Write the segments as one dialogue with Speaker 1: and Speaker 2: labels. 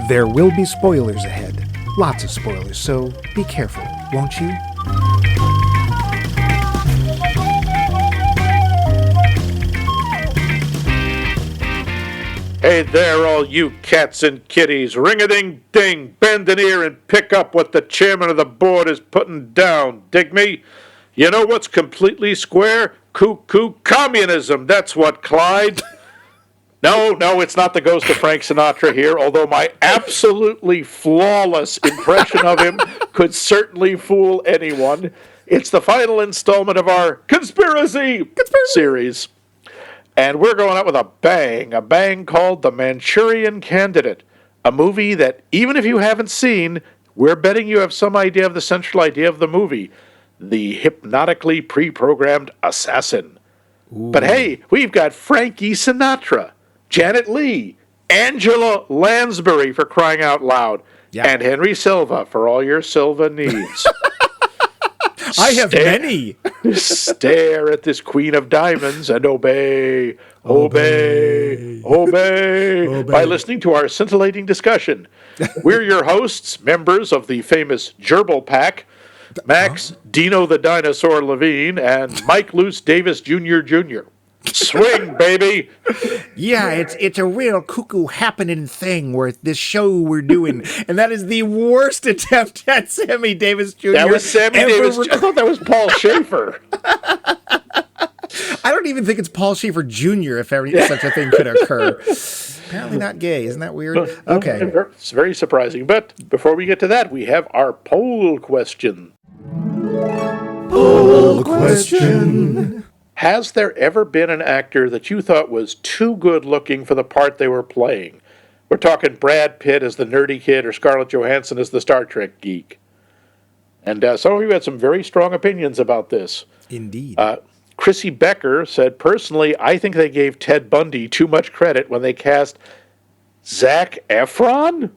Speaker 1: There will be spoilers ahead. Lots of spoilers, so be careful, won't you?
Speaker 2: Hey there, all you cats and kitties. Ring-a-ding-ding, bend an ear and pick up what the chairman of the board is putting down. Dig me? You know what's completely square? Cuckoo communism. That's what, Clyde. No, it's not the ghost of Frank Sinatra here, although my absolutely flawless impression of him could certainly fool anyone. It's the final installment of our Conspiracy series. And we're going out with a bang called The Manchurian Candidate, a movie that, even if you haven't seen, we're betting you have some idea of the central idea of the movie, the hypnotically pre-programmed assassin. Ooh. But hey, we've got Frankie Sinatra, Janet Leigh, Angela Lansbury for crying out loud, and Henry Silva for all your Silva needs.
Speaker 1: I have many.
Speaker 2: Stare at this queen of diamonds and obey by listening to our scintillating discussion. We're your hosts, members of the famous Gerbil Pack, Max Dino the Dinosaur Levine and Mike Luce Davis Jr. Swing, baby!
Speaker 1: Yeah, it's a real cuckoo happening thing where this show we're doing, and that is the worst attempt at Sammy Davis Jr.
Speaker 2: That was Sammy Davis. I thought that was Paul Schaefer.
Speaker 1: I don't even think it's Paul Schaefer Jr. if such a thing could occur. Apparently not gay. Isn't that weird? Okay.
Speaker 2: It's very surprising. But before we get to that, we have our poll question.
Speaker 1: Poll question.
Speaker 2: Has there ever been an actor that you thought was too good looking for the part they were playing? We're talking Brad Pitt as the nerdy kid or Scarlett Johansson as the Star Trek geek. And some of you had some very strong opinions about this.
Speaker 1: Indeed.
Speaker 2: Chrissy Becker said, personally, I think they gave Ted Bundy too much credit when they cast Zac Efron?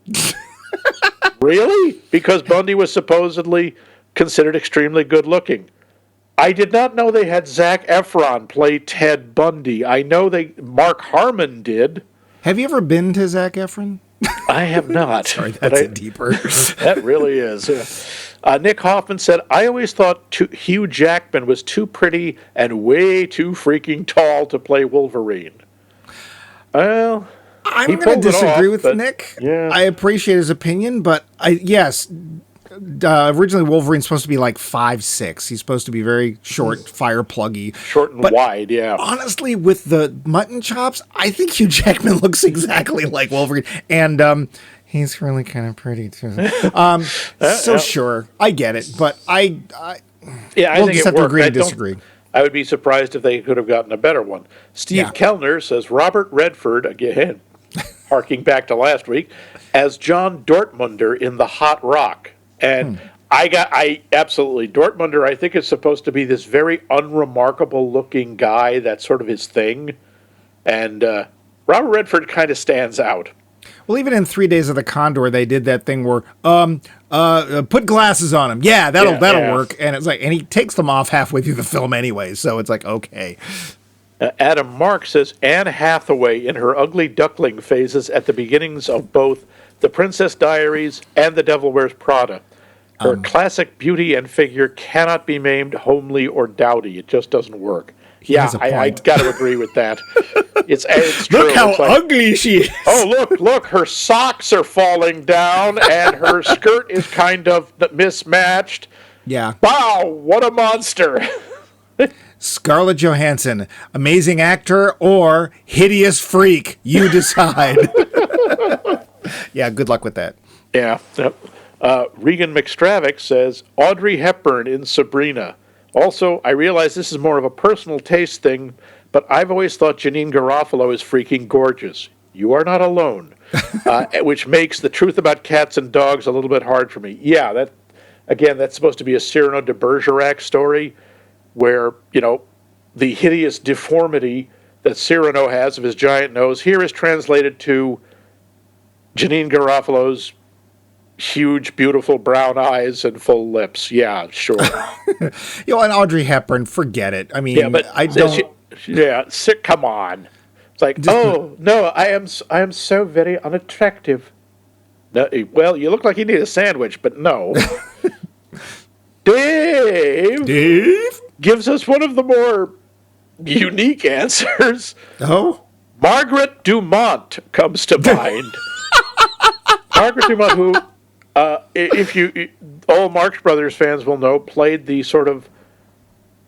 Speaker 2: Really? Because Bundy was supposedly considered extremely good looking. I did not know they had Zac Efron play Ted Bundy. I know Mark Harmon did.
Speaker 1: Have you ever been to Zac Efron?
Speaker 2: I have not.
Speaker 1: Sorry, that's deeper.
Speaker 2: That really is. Nick Hoffman said, I always thought Hugh Jackman was too pretty and way too freaking tall to play Wolverine. Well,
Speaker 1: I'm going to disagree with Nick.
Speaker 2: Yeah.
Speaker 1: I appreciate his opinion, but originally Wolverine's supposed to be like 5'6". He's supposed to be very short, fire pluggy.
Speaker 2: Short and wide, yeah.
Speaker 1: Honestly, with the mutton chops, I think Hugh Jackman looks exactly like Wolverine. And he's really kind of pretty, too. Sure, I get it. But I
Speaker 2: we'll
Speaker 1: just have to agree to disagree.
Speaker 2: I would be surprised if they could have gotten a better one. Steve Kellner says Robert Redford, again, harking back to last week, as John Dortmunder in The Hot Rock. And I absolutely, Dortmunder, I think, is supposed to be this very unremarkable looking guy. That's sort of his thing. And Robert Redford kind of stands out.
Speaker 1: Well, even in 3 Days of the Condor, they did that thing where, put glasses on him. Yeah, that'll work. And it's like, and he takes them off halfway through the film anyway. So it's like, okay.
Speaker 2: Adam Mark says Anne Hathaway in her ugly duckling phases at the beginnings of both The Princess Diaries and The Devil Wears Prada. Her classic beauty and figure cannot be maimed homely or dowdy. It just doesn't work. I got to agree with that. It's true.
Speaker 1: Look how ugly she is.
Speaker 2: Oh, look, her socks are falling down and her skirt is kind of mismatched.
Speaker 1: Yeah.
Speaker 2: Wow, what a monster.
Speaker 1: Scarlett Johansson, amazing actor or hideous freak. You decide. Yeah, good luck with that.
Speaker 2: Yeah. Regan McStravick says, Audrey Hepburn in Sabrina. Also, I realize this is more of a personal taste thing, but I've always thought Janine Garofalo is freaking gorgeous. You are not alone. Which makes The Truth About Cats and Dogs a little bit hard for me. Yeah, that's supposed to be a Cyrano de Bergerac story where, the hideous deformity that Cyrano has of his giant nose here is translated to Janine Garofalo's huge, beautiful brown eyes and full lips. Yeah, sure.
Speaker 1: And Audrey Hepburn, forget it. I mean, yeah, but I don't.
Speaker 2: Come on. It's like, no, I am so very unattractive. No, well, you look like you need a sandwich, but no. Dave gives us one of the more unique answers.
Speaker 1: Oh?
Speaker 2: Margaret Dumont comes to mind. Margaret Dumont, who, all Marx Brothers fans will know, played the sort of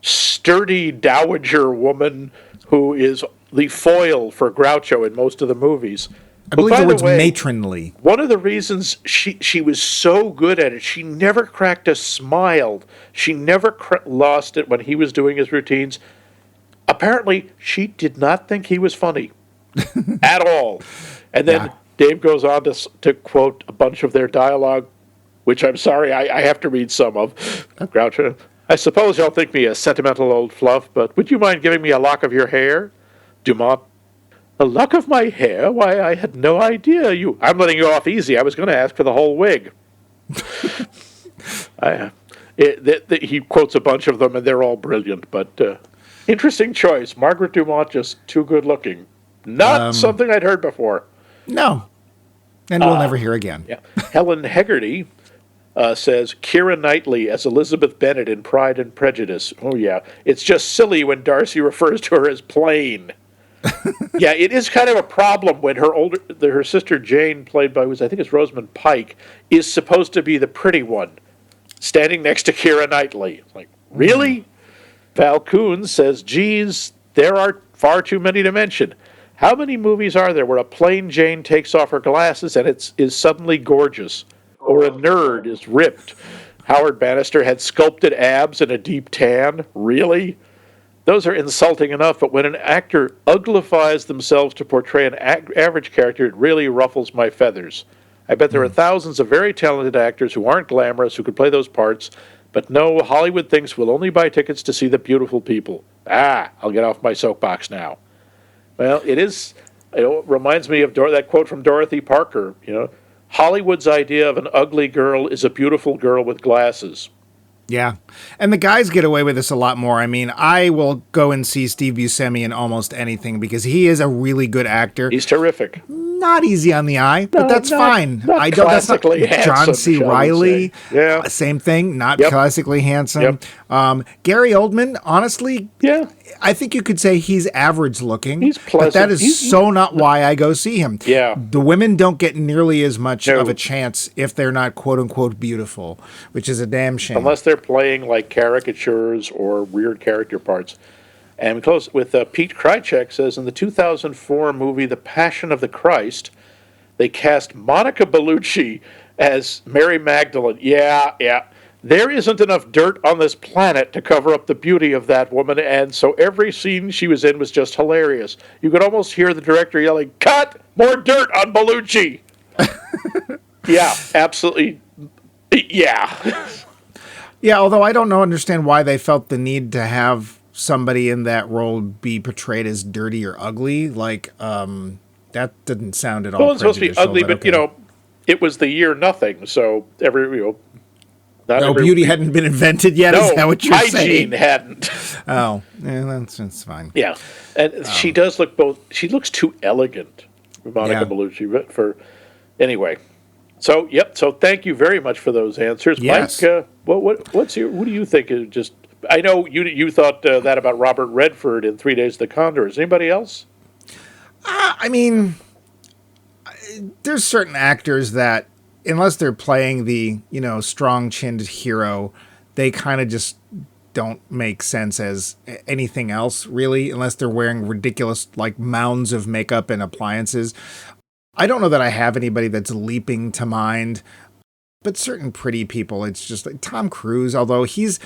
Speaker 2: sturdy dowager woman who is the foil for Groucho in most of the movies.
Speaker 1: I believe the word's matronly.
Speaker 2: One of the reasons she was so good at it, she never cracked a smile. She never lost it when he was doing his routines. Apparently, she did not think he was funny at all. And then Dave goes on to quote a bunch of their dialogue, which I'm sorry, I have to read some of. Groucho, I suppose y'all think me a sentimental old fluff, but would you mind giving me a lock of your hair? Dumont, a lock of my hair? Why, I had no idea you... I'm letting you off easy. I was going to ask for the whole wig. He quotes a bunch of them, and they're all brilliant, but interesting choice. Margaret Dumont, just too good looking. Not something I'd heard before.
Speaker 1: No. And we'll never hear again.
Speaker 2: Yeah. Helen Hegarty says, Keira Knightley as Elizabeth Bennet in Pride and Prejudice. Oh, yeah. It's just silly when Darcy refers to her as plain. Yeah, it is kind of a problem when her sister Jane, played by, I think it's Rosamund Pike, is supposed to be the pretty one, standing next to Keira Knightley. Like, really? Val Coons says, geez, there are far too many to mention. How many movies are there where a plain Jane takes off her glasses and is suddenly gorgeous? Or a nerd is ripped? Howard Bannister had sculpted abs and a deep tan? Really? Those are insulting enough, but when an actor uglifies themselves to portray an average character, it really ruffles my feathers. I bet there are thousands of very talented actors who aren't glamorous who could play those parts, but no, Hollywood thinks we'll only buy tickets to see the beautiful people. I'll get off my soapbox now. Well, it is, it reminds me of that quote from Dorothy Parker, Hollywood's idea of an ugly girl is a beautiful girl with glasses.
Speaker 1: Yeah. And the guys get away with this a lot more. I mean, I will go and see Steve Buscemi in almost anything because he is a really good actor.
Speaker 2: He's terrific.
Speaker 1: Not easy on the eye, but that's fine.
Speaker 2: I don't. That's not
Speaker 1: John C. Reilly.
Speaker 2: Yeah.
Speaker 1: Same thing. Not classically handsome. Gary Oldman, honestly, I think you could say he's average looking.
Speaker 2: He's pleasant.
Speaker 1: But that is not why I go see him.
Speaker 2: Yeah.
Speaker 1: The women don't get nearly as much of a chance if they're not quote unquote beautiful, which is a damn shame.
Speaker 2: Unless they're playing like caricatures or weird character parts. And we close with Pete Krychek says, in the 2004 movie The Passion of the Christ, they cast Monica Bellucci as Mary Magdalene. Yeah. There isn't enough dirt on this planet to cover up the beauty of that woman, and so every scene she was in was just hilarious. You could almost hear the director yelling, cut! More dirt on Bellucci! Yeah, absolutely. Yeah.
Speaker 1: Yeah, although I don't understand why they felt the need to have somebody in that role be portrayed as dirty or ugly. Like, that didn't sound at all
Speaker 2: Well, it's supposed to be ugly, but, it was the year nothing, so
Speaker 1: beauty hadn't been invented yet? Is that what you're saying?
Speaker 2: Hygiene hadn't.
Speaker 1: Oh, yeah, that's fine.
Speaker 2: Yeah, and she does look she looks too elegant, Monica Bellucci, but anyway. So, so thank you very much for those answers.
Speaker 1: Yes.
Speaker 2: Mike, what do you think? I know you thought that about Robert Redford in 3 Days of the Condor. Is anybody else?
Speaker 1: I mean, there's certain actors that, unless they're playing the, strong-chinned hero, they kind of just don't make sense as anything else, really, unless they're wearing ridiculous, mounds of makeup and appliances. I don't know that I have anybody that's leaping to mind, but certain pretty people, it's just like Tom Cruise, although his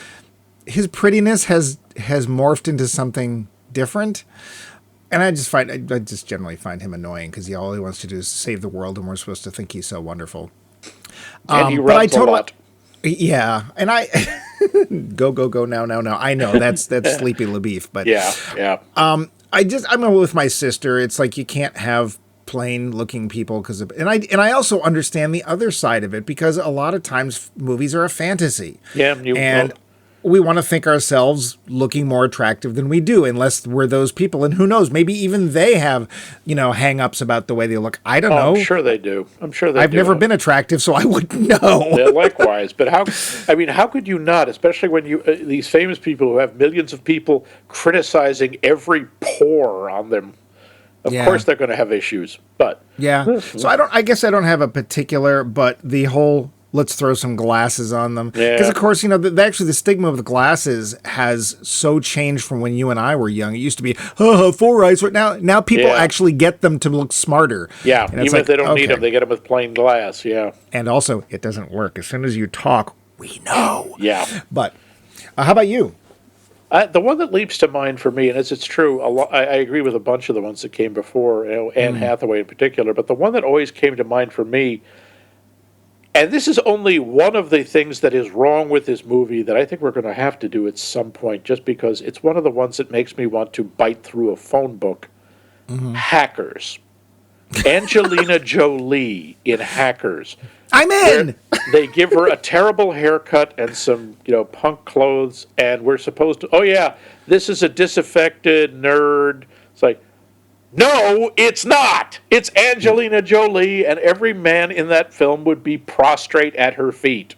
Speaker 1: prettiness has morphed into something different. And I just generally find him annoying because all he wants to do is save the world, and we're supposed to think he's so wonderful.
Speaker 2: And he runs a lot.
Speaker 1: Yeah, and I go now. I know that's Sleepy LaBeef, but
Speaker 2: yeah.
Speaker 1: I'm with my sister. It's like you can't have plain looking people and I also understand the other side of it because a lot of times movies are a fantasy.
Speaker 2: Yeah,
Speaker 1: we want to think ourselves looking more attractive than we do, unless we're those people. And who knows, maybe even they have, hang-ups about the way they look. I don't know.
Speaker 2: I'm sure they do.
Speaker 1: I've never been attractive, so I wouldn't know.
Speaker 2: Yeah, likewise. But how could you not, especially when these famous people who have millions of people criticizing every pore on them? Of course they're going to have issues, but...
Speaker 1: Yeah. So I guess I don't have a particular, but the whole... let's throw some glasses on them. Because, of course, actually the stigma of the glasses has so changed from when you and I were young. It used to be, four eyes. But now people actually get them to look smarter.
Speaker 2: Yeah, even if they don't need them, they get them with plain glass,
Speaker 1: And also, it doesn't work. As soon as you talk, we know.
Speaker 2: Yeah.
Speaker 1: But how about you?
Speaker 2: The one that leaps to mind for me, and it's true, I agree with a bunch of the ones that came before, Anne Hathaway in particular, but the one that always came to mind for me, and this is only one of the things that is wrong with this movie that I think we're going to have to do at some point, just because it's one of the ones that makes me want to bite through a phone book. Hackers. Angelina Jolie in Hackers.
Speaker 1: I'm in!
Speaker 2: They give her a terrible haircut and some, punk clothes, and we're supposed to, this is a disaffected nerd. It's like, no, it's not. It's Angelina Jolie, and every man in that film would be prostrate at her feet.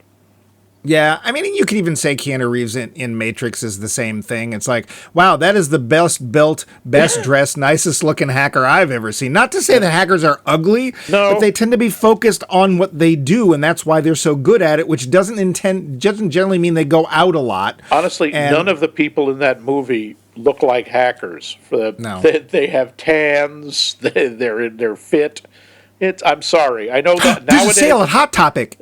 Speaker 1: Yeah, I mean, you could even say Keanu Reeves in Matrix is the same thing. It's like, wow, that is the best built, best dressed, nicest looking hacker I've ever seen. Not to say that hackers are ugly, but they tend to be focused on what they do, and that's why they're so good at it, which doesn't generally mean they go out a lot.
Speaker 2: Honestly, none of the people in that movie look like hackers.
Speaker 1: No.
Speaker 2: They have tans, they're fit. I'm sorry. I know that
Speaker 1: There's a sale at Hot Topic.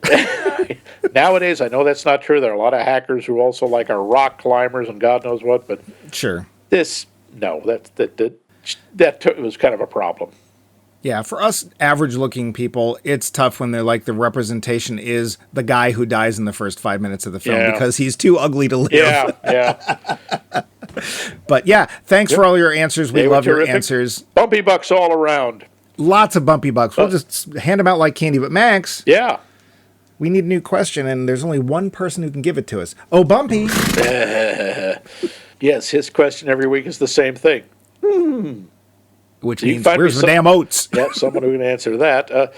Speaker 2: Nowadays, I know that's not true. There are a lot of hackers who also are rock climbers and God knows what. But
Speaker 1: sure,
Speaker 2: that was kind of a problem.
Speaker 1: Yeah, for us average-looking people, it's tough when they're like the representation is the guy who dies in the first 5 minutes of the film because he's too ugly to live.
Speaker 2: Yeah.
Speaker 1: But thanks for all your answers. We love your answers.
Speaker 2: Bumpy bucks all around.
Speaker 1: Lots of bumpy bucks. We'll just hand them out like candy. But Max, we need a new question, and there's only one person who can give it to us. Oh, Bumpy.
Speaker 2: Yes, his question every week is the same thing.
Speaker 1: Which means, where's the damn oats?
Speaker 2: Someone who can answer that.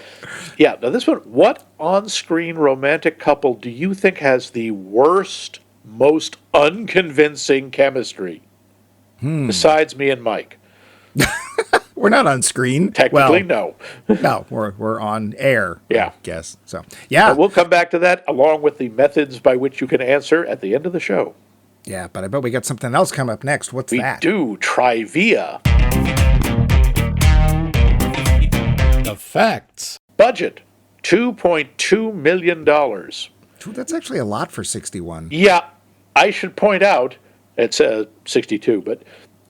Speaker 2: Now this one. What on-screen romantic couple do you think has the worst, most unconvincing chemistry? Besides me and Mike.
Speaker 1: We're not on screen.
Speaker 2: Technically, no.
Speaker 1: No, we're on air, I guess. So,
Speaker 2: we'll come back to that along with the methods by which you can answer at the end of the show.
Speaker 1: Yeah, but I bet we got something else coming up next. What's that?
Speaker 2: We do. Trivia.
Speaker 3: The facts.
Speaker 2: Budget, $2.2 million.
Speaker 1: That's actually a lot for 61.
Speaker 2: Yeah, I should point out, it's 62, but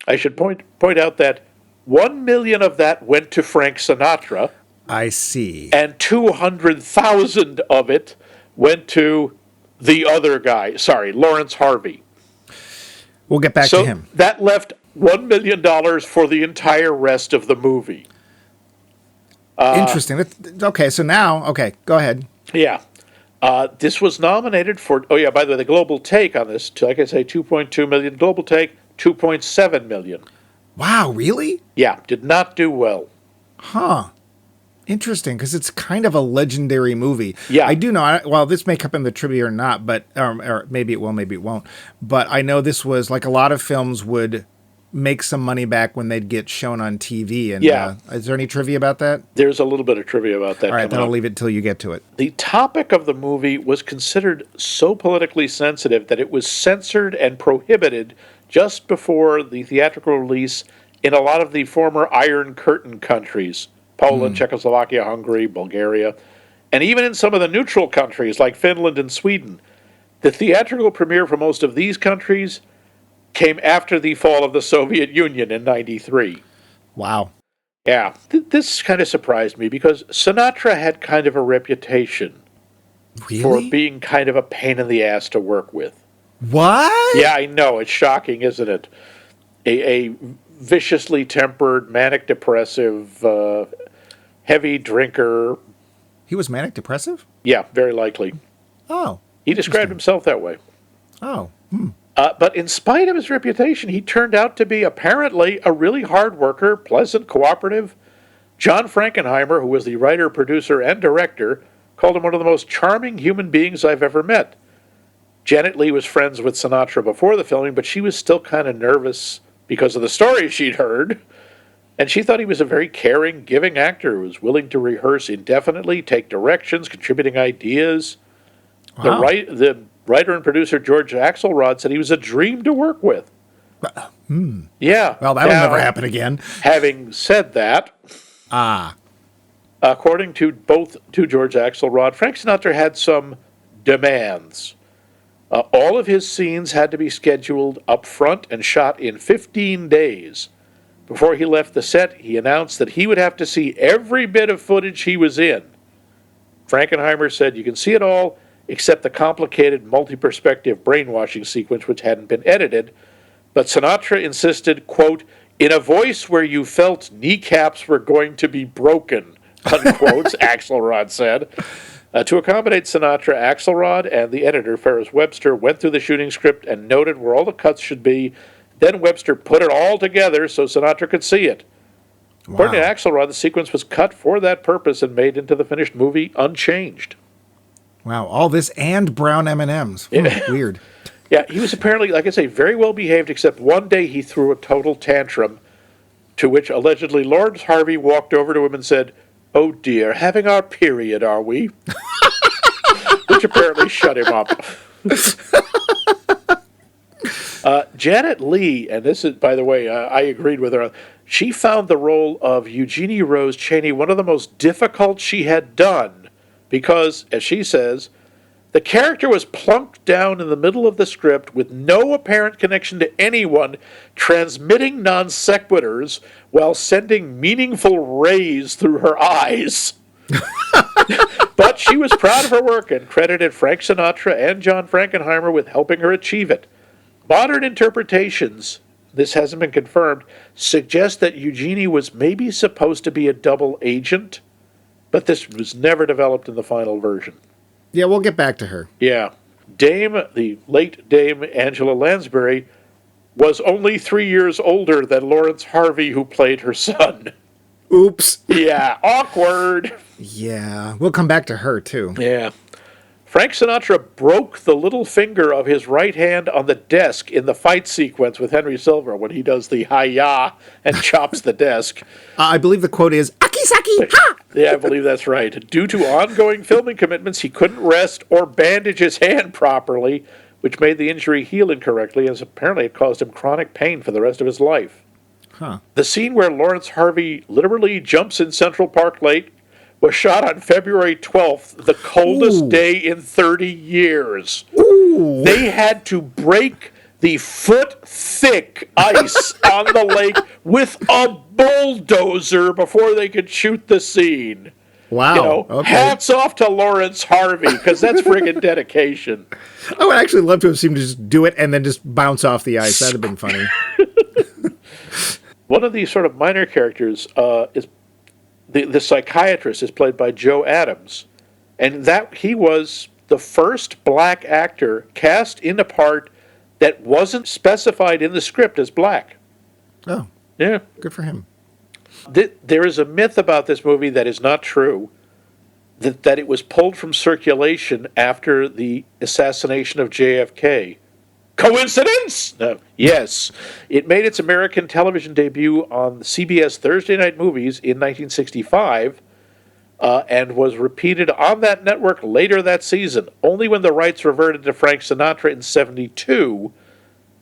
Speaker 2: I should point out that $1 million of that went to Frank Sinatra.
Speaker 1: I see.
Speaker 2: And 200,000 of it went to the other guy. Sorry, Lawrence Harvey.
Speaker 1: We'll get back to him.
Speaker 2: That left $1 million for the entire rest of the movie.
Speaker 1: Interesting. Okay, so now, go ahead.
Speaker 2: Yeah. This was nominated for, by the way, the global take on this, like I say, 2.2 million. Global take, 2.7 million.
Speaker 1: Wow, really?
Speaker 2: Yeah, did not do well.
Speaker 1: Huh. Interesting, because it's kind of a legendary movie.
Speaker 2: Yeah.
Speaker 1: I do know, well, this may come in the trivia or not, but or maybe it will, maybe it won't. But I know this was, like a lot of films would make some money back when they'd get shown on TV. And is there any trivia about that?
Speaker 2: There's a little bit of trivia about that.
Speaker 1: All right, then I'll leave it till you get to it.
Speaker 2: The topic of the movie was considered so politically sensitive that it was censored and prohibited just before the theatrical release in a lot of the former Iron Curtain countries, Poland, Czechoslovakia, Hungary, Bulgaria, and even in some of the neutral countries like Finland and Sweden. The theatrical premiere for most of these countries came after the fall of the Soviet Union in 1993.
Speaker 1: Wow.
Speaker 2: Yeah, this kind of surprised me because Sinatra had kind of a reputation for being kind of a pain in the ass to work with.
Speaker 1: What?
Speaker 2: Yeah, I know. It's shocking, isn't it? A viciously tempered, manic depressive, heavy drinker.
Speaker 1: He was manic depressive?
Speaker 2: Yeah, very likely.
Speaker 1: Oh.
Speaker 2: He described himself that way.
Speaker 1: Oh.
Speaker 2: But in spite of his reputation, he turned out to be apparently a really hard worker, pleasant, cooperative. John Frankenheimer, who was the writer, producer, and director, called him one of the most charming human beings I've ever met. Janet Leigh was friends with Sinatra before the filming, but she was still kind of nervous because of the stories she'd heard. And she thought he was a very caring, giving actor who was willing to rehearse indefinitely, take directions, contributing ideas.
Speaker 1: Wow.
Speaker 2: The writer and producer George Axelrod said he was a dream to work with. Yeah.
Speaker 1: Well, that'll never happen again.
Speaker 2: Having said that, according to George Axelrod, Frank Sinatra had some demands. All of his scenes had to be scheduled up front and shot in 15 days. Before he left the set, he announced that he would have to see every bit of footage he was in. Frankenheimer said, "You can see it all, except the complicated multi-perspective brainwashing sequence which hadn't been edited." But Sinatra insisted, quote, "in a voice where you felt kneecaps were going to be broken," unquote, Axelrod said. To accommodate Sinatra, Axelrod and the editor, Ferris Webster, went through the shooting script and noted where all the cuts should be. Then Webster put it all together so Sinatra could see it.
Speaker 1: Wow.
Speaker 2: According to Axelrod, the sequence was cut for that purpose and made into the finished movie unchanged.
Speaker 1: Wow, all this and brown M&Ms. Weird.
Speaker 2: Yeah, he was apparently, like I say, very well behaved, except one day he threw a total tantrum, to which allegedly Lawrence Harvey walked over to him and said, "Oh dear, having our period, are we?" Which apparently shut him up. Janet Leigh, and this is, by the way, I agreed with her, she found the role of Eugenie Rose Chaney one of the most difficult she had done because, as she says, the character was plunked down in the middle of the script with no apparent connection to anyone, transmitting non sequiturs while sending meaningful rays through her eyes. But she was proud of her work and credited Frank Sinatra and John Frankenheimer with helping her achieve it. Modern interpretations, this hasn't been confirmed, suggest that Eugenie was maybe supposed to be a double agent, but this was never developed in the final version.
Speaker 1: Yeah, we'll get back to her.
Speaker 2: Yeah. The late Dame Angela Lansbury, was only 3 years older than Lawrence Harvey, who played her son.
Speaker 1: Oops.
Speaker 2: Yeah, awkward.
Speaker 1: Yeah, we'll come back to her, too.
Speaker 2: Yeah. Frank Sinatra broke the little finger of his right hand on the desk in the fight sequence with Henry Silver when he does the hi-ya and chops the desk.
Speaker 1: I believe the quote is, "Aki-saki, ha!"
Speaker 2: Yeah, I believe that's right. Due to ongoing filming commitments, he couldn't rest or bandage his hand properly, which made the injury heal incorrectly, as apparently it caused him chronic pain for the rest of his life.
Speaker 1: Huh.
Speaker 2: The scene where Lawrence Harvey literally jumps in Central Park Lake was shot on February 12th, the coldest day in 30 years.
Speaker 1: Ooh.
Speaker 2: They had to break the foot-thick ice on the lake with a bulldozer before they could shoot the scene.
Speaker 1: Wow. Okay.
Speaker 2: Hats off to Lawrence Harvey, because that's friggin' dedication.
Speaker 1: I would actually love to have seen him just do it and then just bounce off the ice. That'd have been funny.
Speaker 2: One of these sort of minor characters is the psychiatrist is played by Joe Adams, and that he was the first black actor cast in a part that wasn't specified in the script as black.
Speaker 1: Oh,
Speaker 2: Yeah.
Speaker 1: good for him.
Speaker 2: There is a myth about this movie that is not true, that it was pulled from circulation after the assassination of JFK. Coincidence? No. Yes. It made its American television debut on CBS Thursday Night Movies in 1965 and was repeated on that network later that season. Only when the rights reverted to Frank Sinatra in 72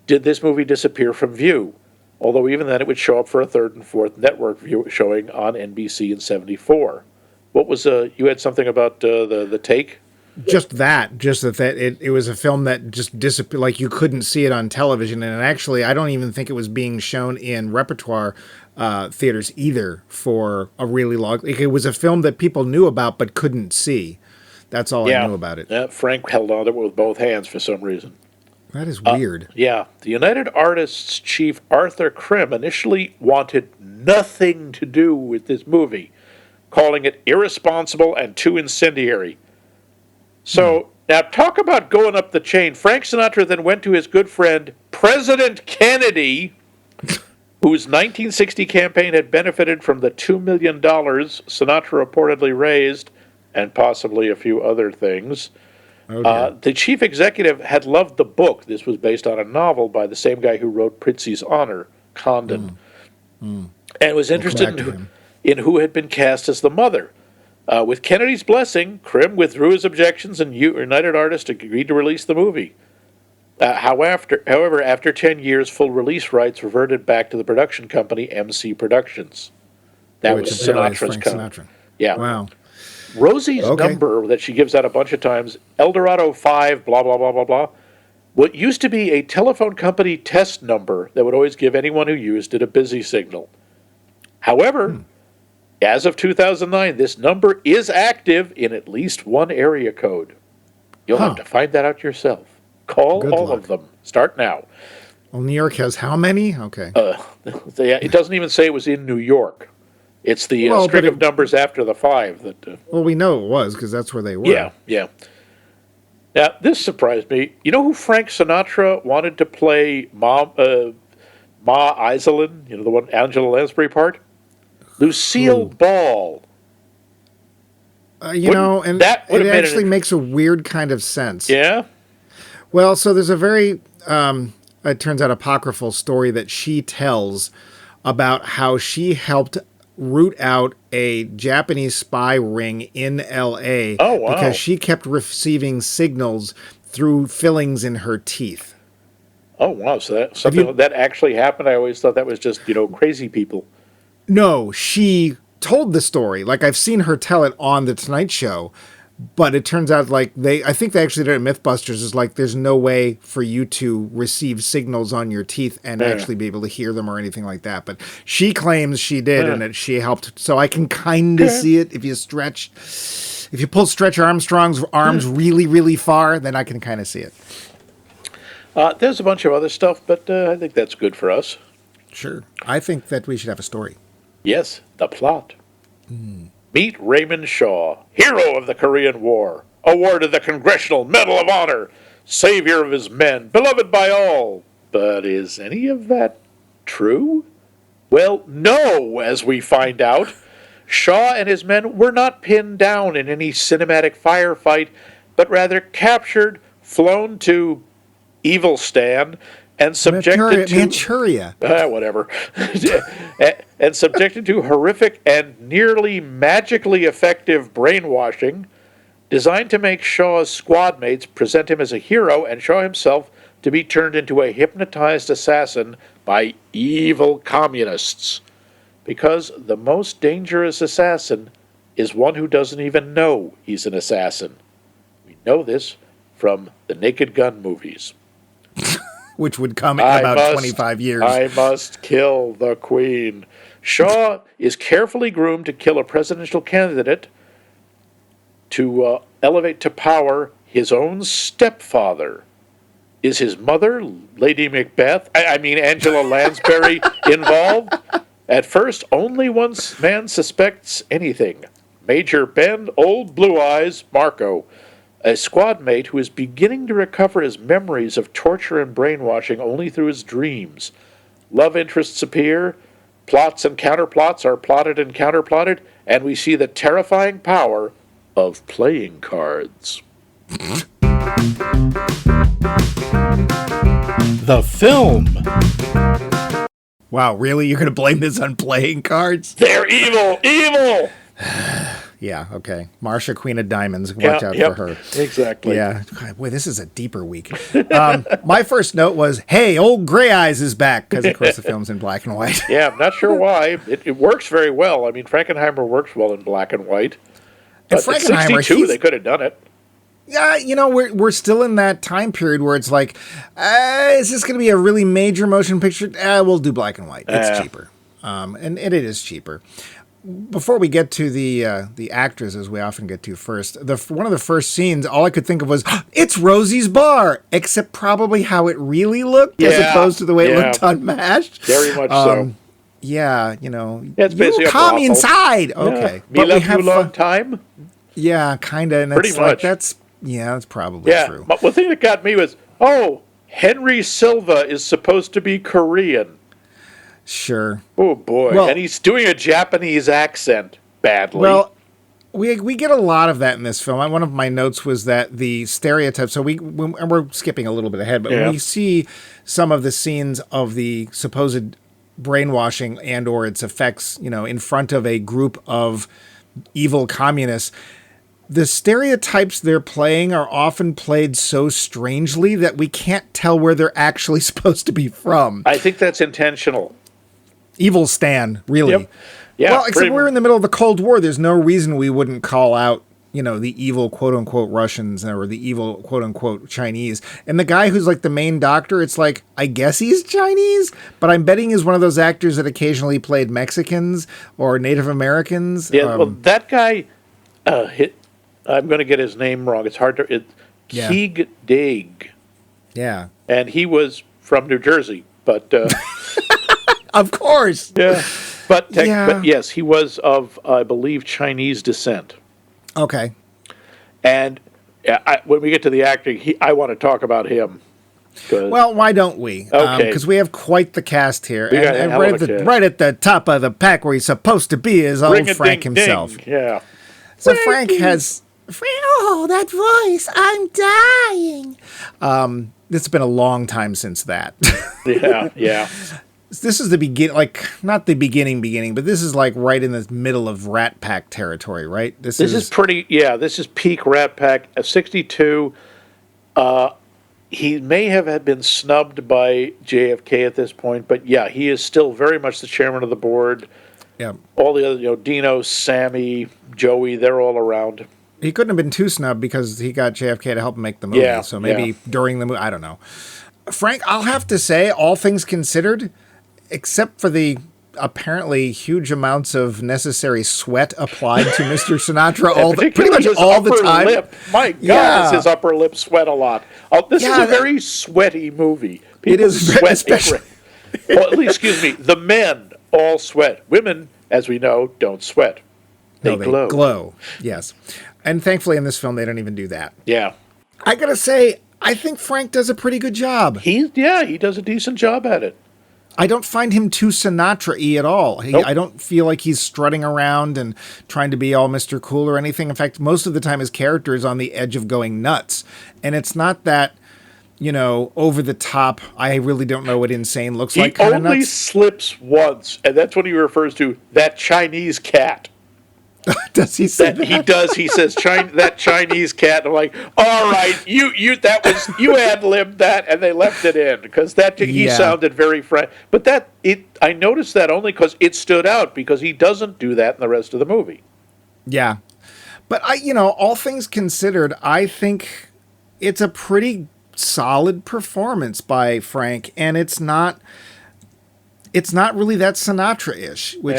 Speaker 2: did this movie disappear from view. Although even then it would show up for a third and fourth network showing on NBC in 74. What was, you had something about the take?
Speaker 1: Just that it was a film that just disappeared, like you couldn't see it on television. And actually, I don't even think it was being shown in repertoire theaters either for a really long, like, it was a film that people knew about but couldn't see. That's all I knew about it.
Speaker 2: Frank held on to it with both hands for some reason.
Speaker 1: That is weird.
Speaker 2: Yeah. The United Artists chief Arthur Krim initially wanted nothing to do with this movie, calling it irresponsible and too incendiary. So Now, talk about going up the chain. Frank Sinatra then went to his good friend, President Kennedy, whose 1960 campaign had benefited from the $2 million Sinatra reportedly raised, and possibly a few other things. The chief executive had loved the book. This was based on a novel by the same guy who wrote Prizzi's Honor, Condon, and was interested in who had been cast as the mother. With Kennedy's blessing, Krim withdrew his objections and United Artists agreed to release the movie. However, after 10 years, full release rights reverted back to the production company, MC Productions. That was Sinatra's company. Yeah.
Speaker 1: Wow.
Speaker 2: Rosie's number that she gives out a bunch of times, Eldorado 5, blah, blah, blah, blah, blah, what used to be a telephone company test number that would always give anyone who used it a busy signal. However, as of 2009, this number is active in at least one area code. You'll have to find that out yourself. Call all of them. Start now.
Speaker 1: Well, New York has how many? Okay.
Speaker 2: It doesn't even say it was in New York. It's the string of numbers after the 5 that.
Speaker 1: Well, we know it was because that's where they were.
Speaker 2: Yeah. Now this surprised me. You know who Frank Sinatra wanted to play Ma Iselin? You know, the one Angela Lansbury part. Lucille Ball.
Speaker 1: And that it actually makes a weird kind of sense.
Speaker 2: Yeah.
Speaker 1: Well, so there's a very, it turns out, apocryphal story that she tells about how she helped root out a Japanese spy ring in L.A.
Speaker 2: Oh, wow.
Speaker 1: Because she kept receiving signals through fillings in her teeth.
Speaker 2: Oh, wow. So that actually happened? I always thought that was just, crazy people.
Speaker 1: No, she told the story. Like, I've seen her tell it on The Tonight Show. But it turns out, I think they actually did it at Mythbusters, is like, there's no way for you to receive signals on your teeth and actually be able to hear them or anything like that. But she claims she did and that she helped. So I can kind of see it if you stretch Armstrong's arms really, really far, then I can kind of see it.
Speaker 2: There's a bunch of other stuff, but I think that's good for us.
Speaker 1: Sure. I think that we should have a story.
Speaker 2: Yes, the plot. Meet Raymond Shaw, hero of the Korean War, awarded the Congressional Medal of Honor, savior of his men, beloved by all. But is any of that true? Well, no, as we find out. Shaw and his men were not pinned down in any cinematic firefight, but rather captured, flown to Evilstan, and subjected to
Speaker 1: Manchuria.
Speaker 2: Whatever. And subjected to horrific and nearly magically effective brainwashing, designed to make Shaw's squad mates present him as a hero and Shaw himself to be turned into a hypnotized assassin by evil communists. Because the most dangerous assassin is one who doesn't even know he's an assassin. We know this from the Naked Gun movies.
Speaker 1: Which would come in about 25 years.
Speaker 2: I must kill the Queen. Shaw is carefully groomed to kill a presidential candidate to elevate to power his own stepfather. Is his mother, Lady Macbeth, Angela Lansbury, involved? At first, only one man suspects anything. Major Ben Old Blue Eyes Marco, a squad mate who is beginning to recover his memories of torture and brainwashing only through his dreams. Love interests appear, plots and counterplots are plotted and counterplotted, and we see the terrifying power of playing cards.
Speaker 3: The film.
Speaker 1: Wow, really? You're going to blame this on playing cards?
Speaker 2: They're evil! Evil!
Speaker 1: Yeah, okay. Marcia, Queen of Diamonds. Watch out for her.
Speaker 2: Exactly.
Speaker 1: Yeah. God, boy, this is a deeper week. My first note was, hey, old Gray Eyes is back. Because, of course, the film's in black and white.
Speaker 2: Yeah, I'm not sure why. It works very well. I mean, Frankenheimer works well in black and white. But
Speaker 1: And Frankenheimer,
Speaker 2: at 62, they could have done it.
Speaker 1: Yeah, we're still in that time period where it's like, is this going to be a really major motion picture? We'll do black and white. It's cheaper. And it is cheaper. Before we get to the actors, as we often get to first, one of the first scenes, all I could think of was, it's Rosie's bar, except probably how it really looked as opposed to the way it looked on MASH.
Speaker 2: Very much so.
Speaker 1: Yeah,
Speaker 2: it's basically
Speaker 1: you come inside. Okay.
Speaker 2: Me love you long time?
Speaker 1: Yeah, kind of. And
Speaker 2: Pretty
Speaker 1: it's
Speaker 2: much.
Speaker 1: like, Yeah, that's probably true.
Speaker 2: But one thing that got me was, Henry Silva is supposed to be Korean.
Speaker 1: Sure.
Speaker 2: Oh, boy.
Speaker 1: Well,
Speaker 2: and he's doing a Japanese accent badly.
Speaker 1: Well, we get a lot of that in this film. One of my notes was that the stereotypes. So and we're skipping a little bit ahead, but when we see some of the scenes of the supposed brainwashing and or its effects, in front of a group of evil communists, the stereotypes they're playing are often played so strangely that we can't tell where they're actually supposed to be from.
Speaker 2: I think that's intentional.
Speaker 1: Evil Stan, really.
Speaker 2: Yep. Yeah,
Speaker 1: well, except we're in the middle of the Cold War. There's no reason we wouldn't call out, the evil quote-unquote Russians or the evil quote-unquote Chinese. And the guy who's like the main doctor, it's like, I guess he's Chinese, but I'm betting he's one of those actors that occasionally played Mexicans or Native Americans.
Speaker 2: Yeah, well, that guy, I'm going to get his name wrong. It's hard to... Keeg Daig.
Speaker 1: Yeah.
Speaker 2: And he was from New Jersey, but...
Speaker 1: Of course.
Speaker 2: Yeah. But yes, he was of, I believe, Chinese descent.
Speaker 1: Okay.
Speaker 2: And when we get to the acting, I want to talk about him.
Speaker 1: Well, why don't we?
Speaker 2: Okay.
Speaker 1: Because we have quite the cast here.
Speaker 2: And
Speaker 1: right at the top of the pack where he's supposed to be is old Frank himself.
Speaker 2: Ding. Yeah.
Speaker 1: So Frank has... Oh, that voice. I'm dying. It's been a long time since that.
Speaker 2: Yeah.
Speaker 1: This is the beginning, not the beginning, but this is right in the middle of Rat Pack territory, right? This is
Speaker 2: pretty, this is peak Rat Pack. 62, he may have been snubbed by JFK at this point, but he is still very much the chairman of the board.
Speaker 1: Yeah.
Speaker 2: All the other, Dino, Sammy, Joey, they're all around.
Speaker 1: He couldn't have been too snubbed because he got JFK to help him make the movie.
Speaker 2: Yeah,
Speaker 1: so maybe during the movie, I don't know. Frank, I'll have to say, all things considered, except for the apparently huge amounts of necessary sweat applied to Mr. Sinatra pretty much all the time.
Speaker 2: Lip. My God, does his upper lip sweat a lot. This is a very sweaty movie. People
Speaker 1: it is
Speaker 2: sweat.
Speaker 1: Especially.
Speaker 2: Well, at least, excuse me, the men all sweat. Women, as we know, don't sweat. They glow.
Speaker 1: Yes. And thankfully in this film, they don't even do that.
Speaker 2: Yeah.
Speaker 1: I got to say, I think Frank does a pretty good job.
Speaker 2: He does a decent job at it.
Speaker 1: I don't find him too Sinatra-y at all.
Speaker 2: Nope.
Speaker 1: I don't feel like he's strutting around and trying to be all Mr. Cool or anything. In fact, most of the time his character is on the edge of going nuts. And it's not that, over the top, I really don't know what insane looks like.
Speaker 2: He only slips once, and that's when he refers to that Chinese cat.
Speaker 1: Does he say that?
Speaker 2: He does. He says that Chinese cat. And I'm like, all right, you ad-libbed that, and they left it in because he sounded very French. But I noticed that only because it stood out because he doesn't do that in the rest of the movie.
Speaker 1: Yeah, but all things considered, I think it's a pretty solid performance by Frank, and it's not really that Sinatra-ish, which,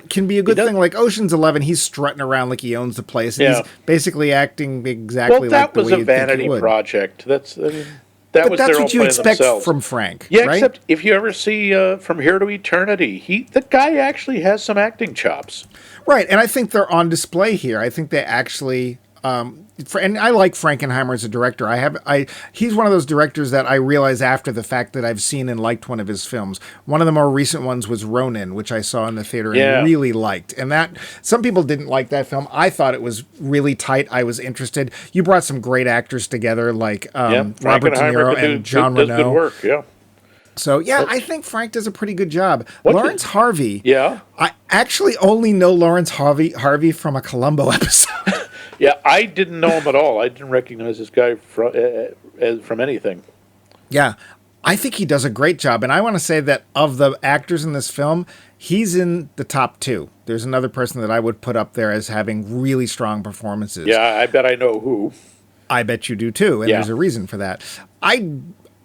Speaker 1: can be a good thing. Like Ocean's 11, he's strutting around like he owns the place. And he's basically acting exactly like the way you'd think he would.
Speaker 2: That was a vanity project. That's
Speaker 1: what you expect from Frank,
Speaker 2: yeah,
Speaker 1: right?
Speaker 2: Except if you ever see From Here to Eternity, the guy actually has some acting chops.
Speaker 1: Right, and I think they're on display here. I think they actually... and I like Frankenheimer as a director. He's one of those directors that I realize after the fact that I've seen and liked one of his films. One of the more recent ones was Ronin, which I saw in the theater and really liked. And some people didn't like that film. I thought it was really tight. I was interested. You brought some great actors together, like Robert De Niro and John Reno.
Speaker 2: Does good work, yeah.
Speaker 1: So, I think Frank does a pretty good job. Lawrence Harvey.
Speaker 2: Yeah.
Speaker 1: I actually only know Lawrence Harvey from a Columbo episode.
Speaker 2: Yeah, I didn't know him at all. I didn't recognize this guy from anything.
Speaker 1: Yeah, I think he does a great job. And I want to say that of the actors in this film, he's in the top 2. There's another person that I would put up there as having really strong performances.
Speaker 2: Yeah, I bet I know who.
Speaker 1: I bet you do too, and there's a reason for that. I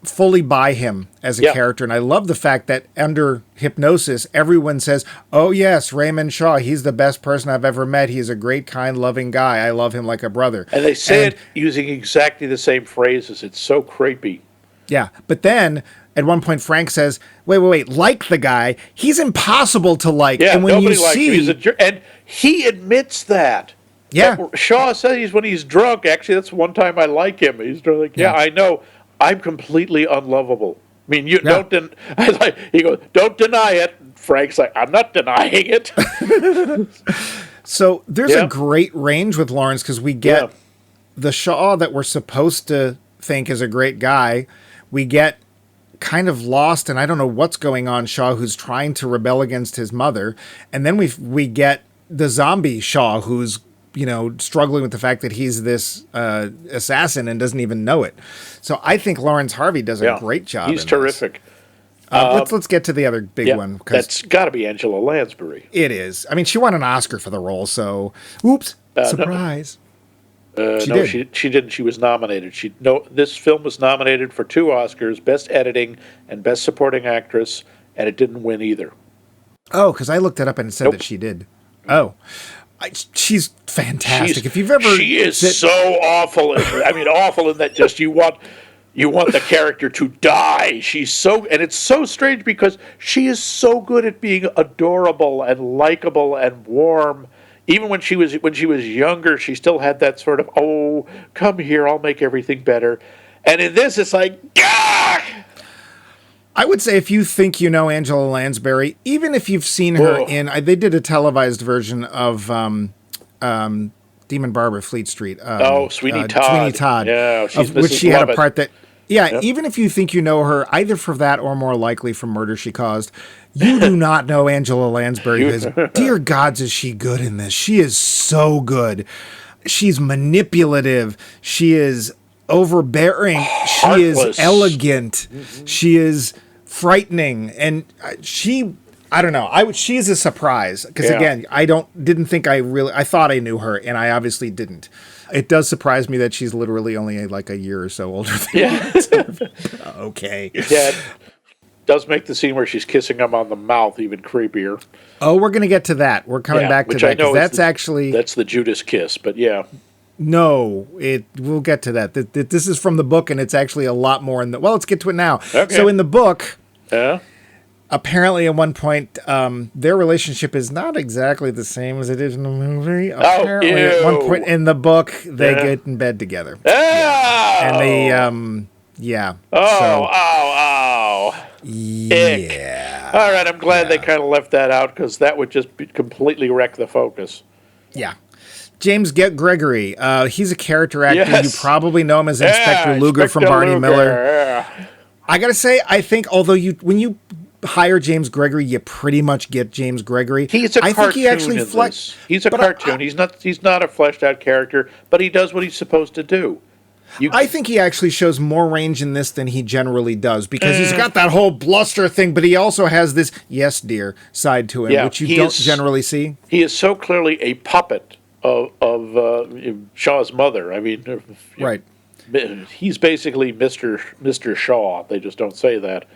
Speaker 1: fully buy him as a character, and I love the fact that under hypnosis, everyone says, oh yes, Raymond Shaw, he's the best person I've ever met. He's a great, kind, loving guy. I love him like a brother.
Speaker 2: And they say it using exactly the same phrases. It's so creepy.
Speaker 1: Yeah, but then at one point Frank says, wait, like the guy, he's impossible to like.
Speaker 2: Yeah,
Speaker 1: and when
Speaker 2: nobody
Speaker 1: you
Speaker 2: likes him.
Speaker 1: see...
Speaker 2: He's and he admits that.
Speaker 1: Yeah.
Speaker 2: Shaw says when he's drunk, actually, that's one time I like him. He's like, yeah, I know. I'm completely unlovable. I mean, you don't. He goes, don't deny it. Frank's like, I'm not denying it.
Speaker 1: So there's a great range with Lawrence because we get the Shaw that we're supposed to think is a great guy. We get kind of lost, and I don't know what's going on, Shaw, who's trying to rebel against his mother. And then we get the zombie Shaw, who's, struggling with the fact that he's this assassin and doesn't even know it. So I think Lawrence Harvey does a great job.
Speaker 2: He's terrific.
Speaker 1: Let's get to the other big one.
Speaker 2: That's got to be Angela Lansbury.
Speaker 1: It is. I mean, she won an Oscar for the role, so oops, surprise.
Speaker 2: She didn't. She was nominated. This film was nominated for 2 Oscars: Best Editing and Best Supporting Actress, and it didn't win either.
Speaker 1: Oh, because I looked it up and it said that she did. Oh, she's fantastic. If you've ever,
Speaker 2: she is so awful. I mean, awful in that just you want the character to die. And it's so strange because she is so good at being adorable and likable and warm. Even when she was younger, she still had that sort of, oh, come here, I'll make everything better. And in this, it's like, Gah!
Speaker 1: I would say if you think you know Angela Lansbury, even if you've seen her they did a televised version of Demon Barber, Fleet Street.
Speaker 2: Sweeney Todd. Yeah,
Speaker 1: of which she had a part that. Yeah, even if you think you know her, either for that or more likely from Murder, She Caused, you do not know Angela Lansbury. Because, dear gods, is she good in this? She is so good. She's manipulative. She is overbearing.
Speaker 2: Heartless.
Speaker 1: She is elegant. Mm-hmm. She is frightening. And I don't know. She's a surprise. Because, again, I didn't think I thought I knew her, and I obviously didn't. It does surprise me that she's literally only like a year or so older than me. Okay.
Speaker 2: Yeah, it does make the scene where she's kissing him on the mouth even creepier.
Speaker 1: Oh, we're going to get to that. We're coming back to that. That's
Speaker 2: the Judas kiss, but yeah.
Speaker 1: No, we'll get to that. This is from the book, and it's actually a lot more in the... Well, let's get to it now. Okay. So in the book... Yeah. Apparently, at one point, their relationship is not exactly the same as it is in the movie. Apparently, at one point in the book, they get in bed together.
Speaker 2: Oh!
Speaker 1: And they,
Speaker 2: Oh!
Speaker 1: Yeah.
Speaker 2: All right, I'm glad they kind of left that out, because that would just completely wreck the focus.
Speaker 1: Yeah. James Gregory, he's a character actor. Yes. You probably know him as Inspector Luger from Barney Miller.
Speaker 2: Yeah.
Speaker 1: I gotta say, I think, although when you hire James Gregory, you pretty much get James Gregory.
Speaker 2: He's a cartoon. He's a cartoon. He's not a fleshed out character, but he does what he's supposed to do.
Speaker 1: I think he actually shows more range in this than he generally does, because he's got that whole bluster thing, but he also has this yes dear side to him, which you don't generally see.
Speaker 2: He is so clearly a puppet of Shaw's mother. I mean,
Speaker 1: right.
Speaker 2: He's basically Mr. Shaw. They just don't say that.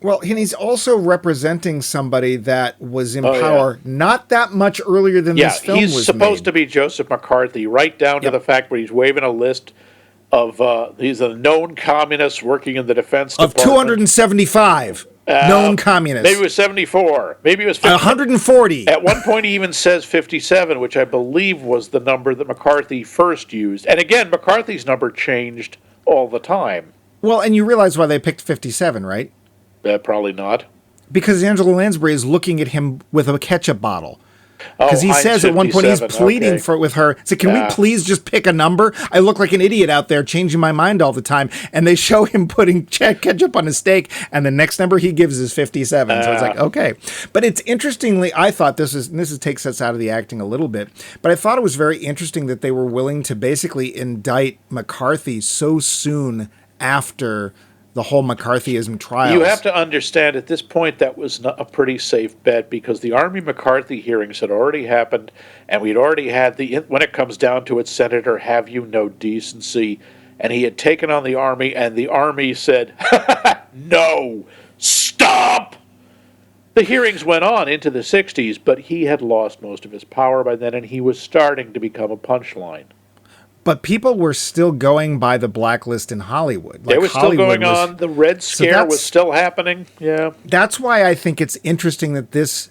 Speaker 1: Well, and he's also representing somebody that was in power not that much earlier than this film was made.
Speaker 2: He's supposed to be Joseph McCarthy, right down to the fact where he's waving a list of he's a known communist working in the Defense Department.
Speaker 1: Of 275 known communists.
Speaker 2: Maybe it was 74. Maybe it was 50.
Speaker 1: 140.
Speaker 2: At one point, he even says 57, which I believe was the number that McCarthy first used. And again, McCarthy's number changed all the time.
Speaker 1: Well, and you realize why they picked 57, right?
Speaker 2: Probably not.
Speaker 1: Because Angela Lansbury is looking at him with a ketchup bottle. Because he says at one point he's pleading with her. So can we please just pick a number? I look like an idiot out there changing my mind all the time. And they show him putting ketchup on his steak, and the next number he gives is 57. So it's like, okay. But it's interestingly, I thought this takes us out of the acting a little bit, but I thought it was very interesting that they were willing to basically indict McCarthy so soon after the whole McCarthyism trials.
Speaker 2: You have to understand, at this point, that was a pretty safe bet, because the Army McCarthy hearings had already happened, and we'd already had when it comes down to it, Senator, have you no decency? And he had taken on the Army, and the Army said, no, stop! The hearings went on into the 60s, but he had lost most of his power by then, and he was starting to become a punchline.
Speaker 1: But people were still going by the blacklist in Hollywood.
Speaker 2: It was still going on. The Red Scare was still happening. Yeah.
Speaker 1: That's why I think it's interesting that this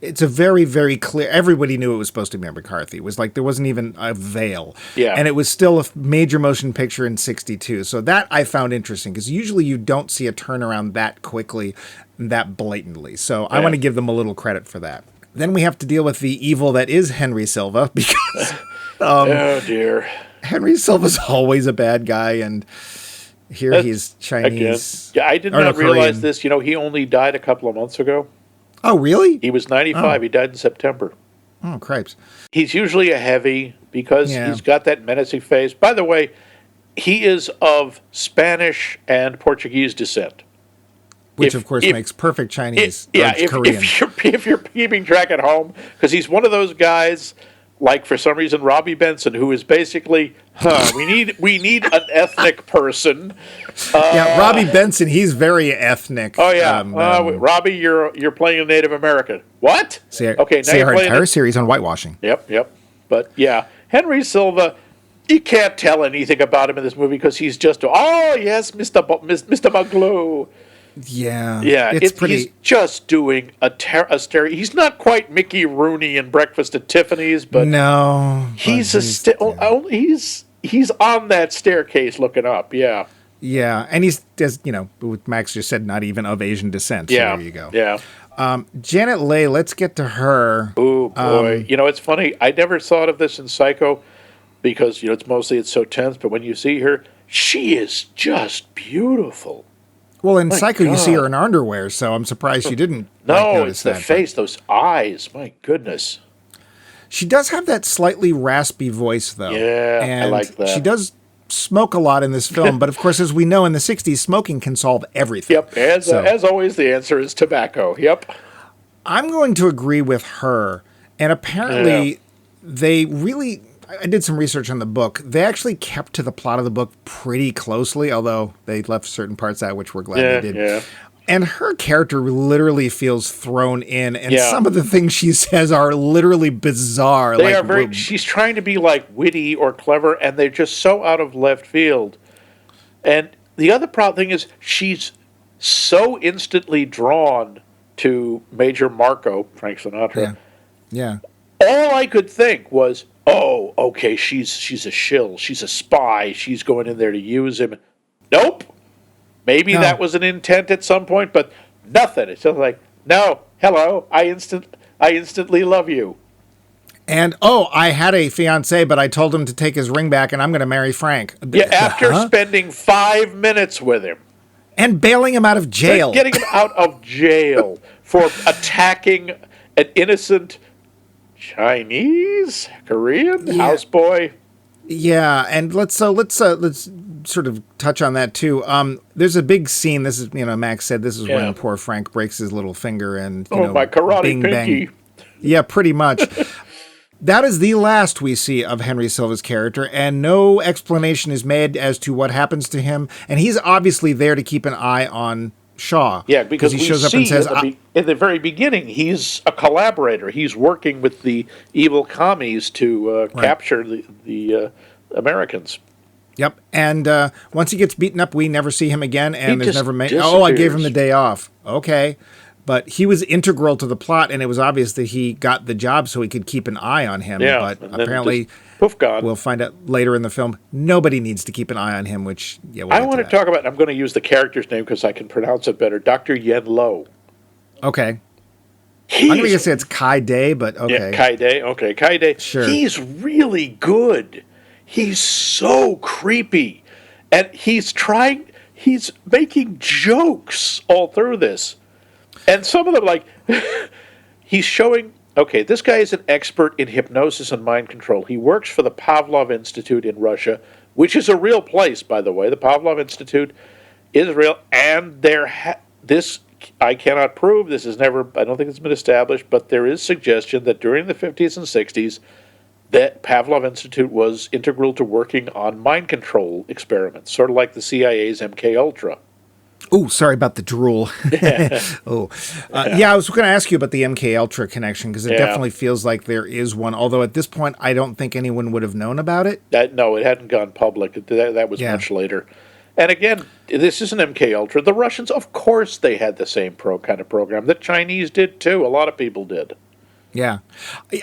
Speaker 1: it's a very, very clear. Everybody knew it was supposed to be McCarthy. It was like there wasn't even a veil.
Speaker 2: Yeah.
Speaker 1: And it was still a major motion picture in '62. So that I found interesting because usually you don't see a turnaround that quickly, that blatantly. So I want to give them a little credit for that. Then we have to deal with the evil that is Henry Silva because
Speaker 2: oh dear,
Speaker 1: Henry Silva's always a bad guy, and here he's Chinese.
Speaker 2: Again. Yeah, I did not realize this. You know, he only died a couple of months ago.
Speaker 1: Oh, really?
Speaker 2: He was 95. Oh. He died in September.
Speaker 1: Oh, cripes.
Speaker 2: He's usually a heavy because he's got that menacing face. By the way, he is of Spanish and Portuguese descent.
Speaker 1: Which, of course, makes perfect Chinese.
Speaker 2: Korean. If you're keeping track at home, because he's one of those guys, like for some reason Robbie Benson, who is basically, we need an ethnic person.
Speaker 1: Robbie Benson, he's very ethnic.
Speaker 2: Oh yeah, Robbie, you're playing a Native American. What?
Speaker 1: Say our entire series on whitewashing.
Speaker 2: Yep. But yeah, Henry Silva. You can't tell anything about him in this movie because he's just Mr. Muglow.
Speaker 1: Yeah,
Speaker 2: it's pretty. He's just doing a stereo. He's not quite Mickey Rooney in Breakfast at Tiffany's, but
Speaker 1: no,
Speaker 2: he's he's on that staircase looking up. Yeah,
Speaker 1: and he's what Max just said, not even of Asian descent. So there you go.
Speaker 2: Yeah.
Speaker 1: Janet Leigh, let's get to her.
Speaker 2: Oh boy, it's funny. I never thought of this in Psycho because it's so tense. But when you see her, she is just beautiful.
Speaker 1: Well, in Psycho, you see her in underwear, so I'm surprised you didn't notice that.
Speaker 2: It's the face, those eyes. My goodness.
Speaker 1: She does have that slightly raspy voice, though.
Speaker 2: Yeah,
Speaker 1: and
Speaker 2: I like that.
Speaker 1: She does smoke a lot in this film, but of course, as we know, in the 60s, smoking can solve everything.
Speaker 2: Yep, as always, the answer is tobacco. Yep.
Speaker 1: I'm going to agree with her, and apparently they really... I did some research on the book. They actually kept to the plot of the book pretty closely, although they left certain parts out, which we're glad they did.
Speaker 2: Yeah.
Speaker 1: And her character literally feels thrown in, and some of the things she says are literally bizarre.
Speaker 2: They are very. She's trying to be like witty or clever, and they're just so out of left field. And the other thing is, she's so instantly drawn to Major Marco, Frank Sinatra.
Speaker 1: Yeah.
Speaker 2: All I could think was, oh, okay, she's a shill. She's a spy. She's going in there to use him. Nope. Maybe that was an intent at some point, but nothing. It's just like, no, hello, I instantly love you.
Speaker 1: And, I had a fiancé, but I told him to take his ring back, and I'm going to marry Frank.
Speaker 2: Yeah, after spending 5 minutes with him.
Speaker 1: And bailing him out of jail.
Speaker 2: Getting him out of jail for attacking an innocent Chinese, Korean houseboy.
Speaker 1: Yeah, and let's sort of touch on that too. There's a big scene. This is Max said this is when poor Frank breaks his little finger and
Speaker 2: my karate pinky.
Speaker 1: Bang. Yeah, pretty much. That is the last we see of Henry Silva's character, and no explanation is made as to what happens to him. And he's obviously there to keep an eye on Shaw.
Speaker 2: Yeah, because he shows up and says, in the very beginning, he's a collaborator. He's working with the evil commies to capture the Americans.
Speaker 1: Yep, and once he gets beaten up, we never see him again, and there's never
Speaker 2: disappears.
Speaker 1: I gave him the day off. Okay, but he was integral to the plot, and it was obvious that he got the job so he could keep an eye on him.
Speaker 2: Yeah,
Speaker 1: but apparently,
Speaker 2: gone.
Speaker 1: We'll find out later in the film, nobody needs to keep an eye on him, which,
Speaker 2: I want to talk about, I'm going to use the character's name because I can pronounce it better, Dr. Yen Lo.
Speaker 1: Okay. I'm going to say it's Kai Day, but okay.
Speaker 2: Yeah, Kai Day. Okay, Kai Day.
Speaker 1: Sure.
Speaker 2: He's really good. He's so creepy. And he's making jokes all through this. And some of them, like, he's showing... Okay, this guy is an expert in hypnosis and mind control. He works for the Pavlov Institute in Russia, which is a real place, by the way. The Pavlov Institute is real, and this I cannot prove. This is never. I don't think it's been established, but there is suggestion that during the 50s and 60s, that Pavlov Institute was integral to working on mind control experiments, sort of like the CIA's MK Ultra.
Speaker 1: Oh, sorry about the drool. I was going to ask you about the MK Ultra connection because it definitely feels like there is one. Although at this point, I don't think anyone would have known about it.
Speaker 2: No, it hadn't gone public. That was much later. And again, this isn't MK Ultra. The Russians, of course, they had the same kind of program. The Chinese did too. A lot of people did.
Speaker 1: Yeah,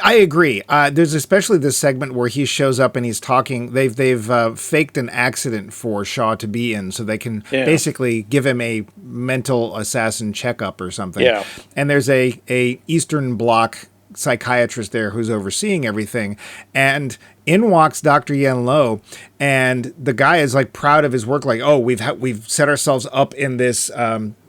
Speaker 1: I agree. There's especially this segment where he shows up and he's talking. They've faked an accident for Shaw to be in, so they can basically give him a mental assassin checkup or something.
Speaker 2: Yeah.
Speaker 1: And there's a Eastern Bloc psychiatrist there who's overseeing everything, and in walks Dr. Yen Lo, and the guy is like proud of his work, like, oh, we've set ourselves up in this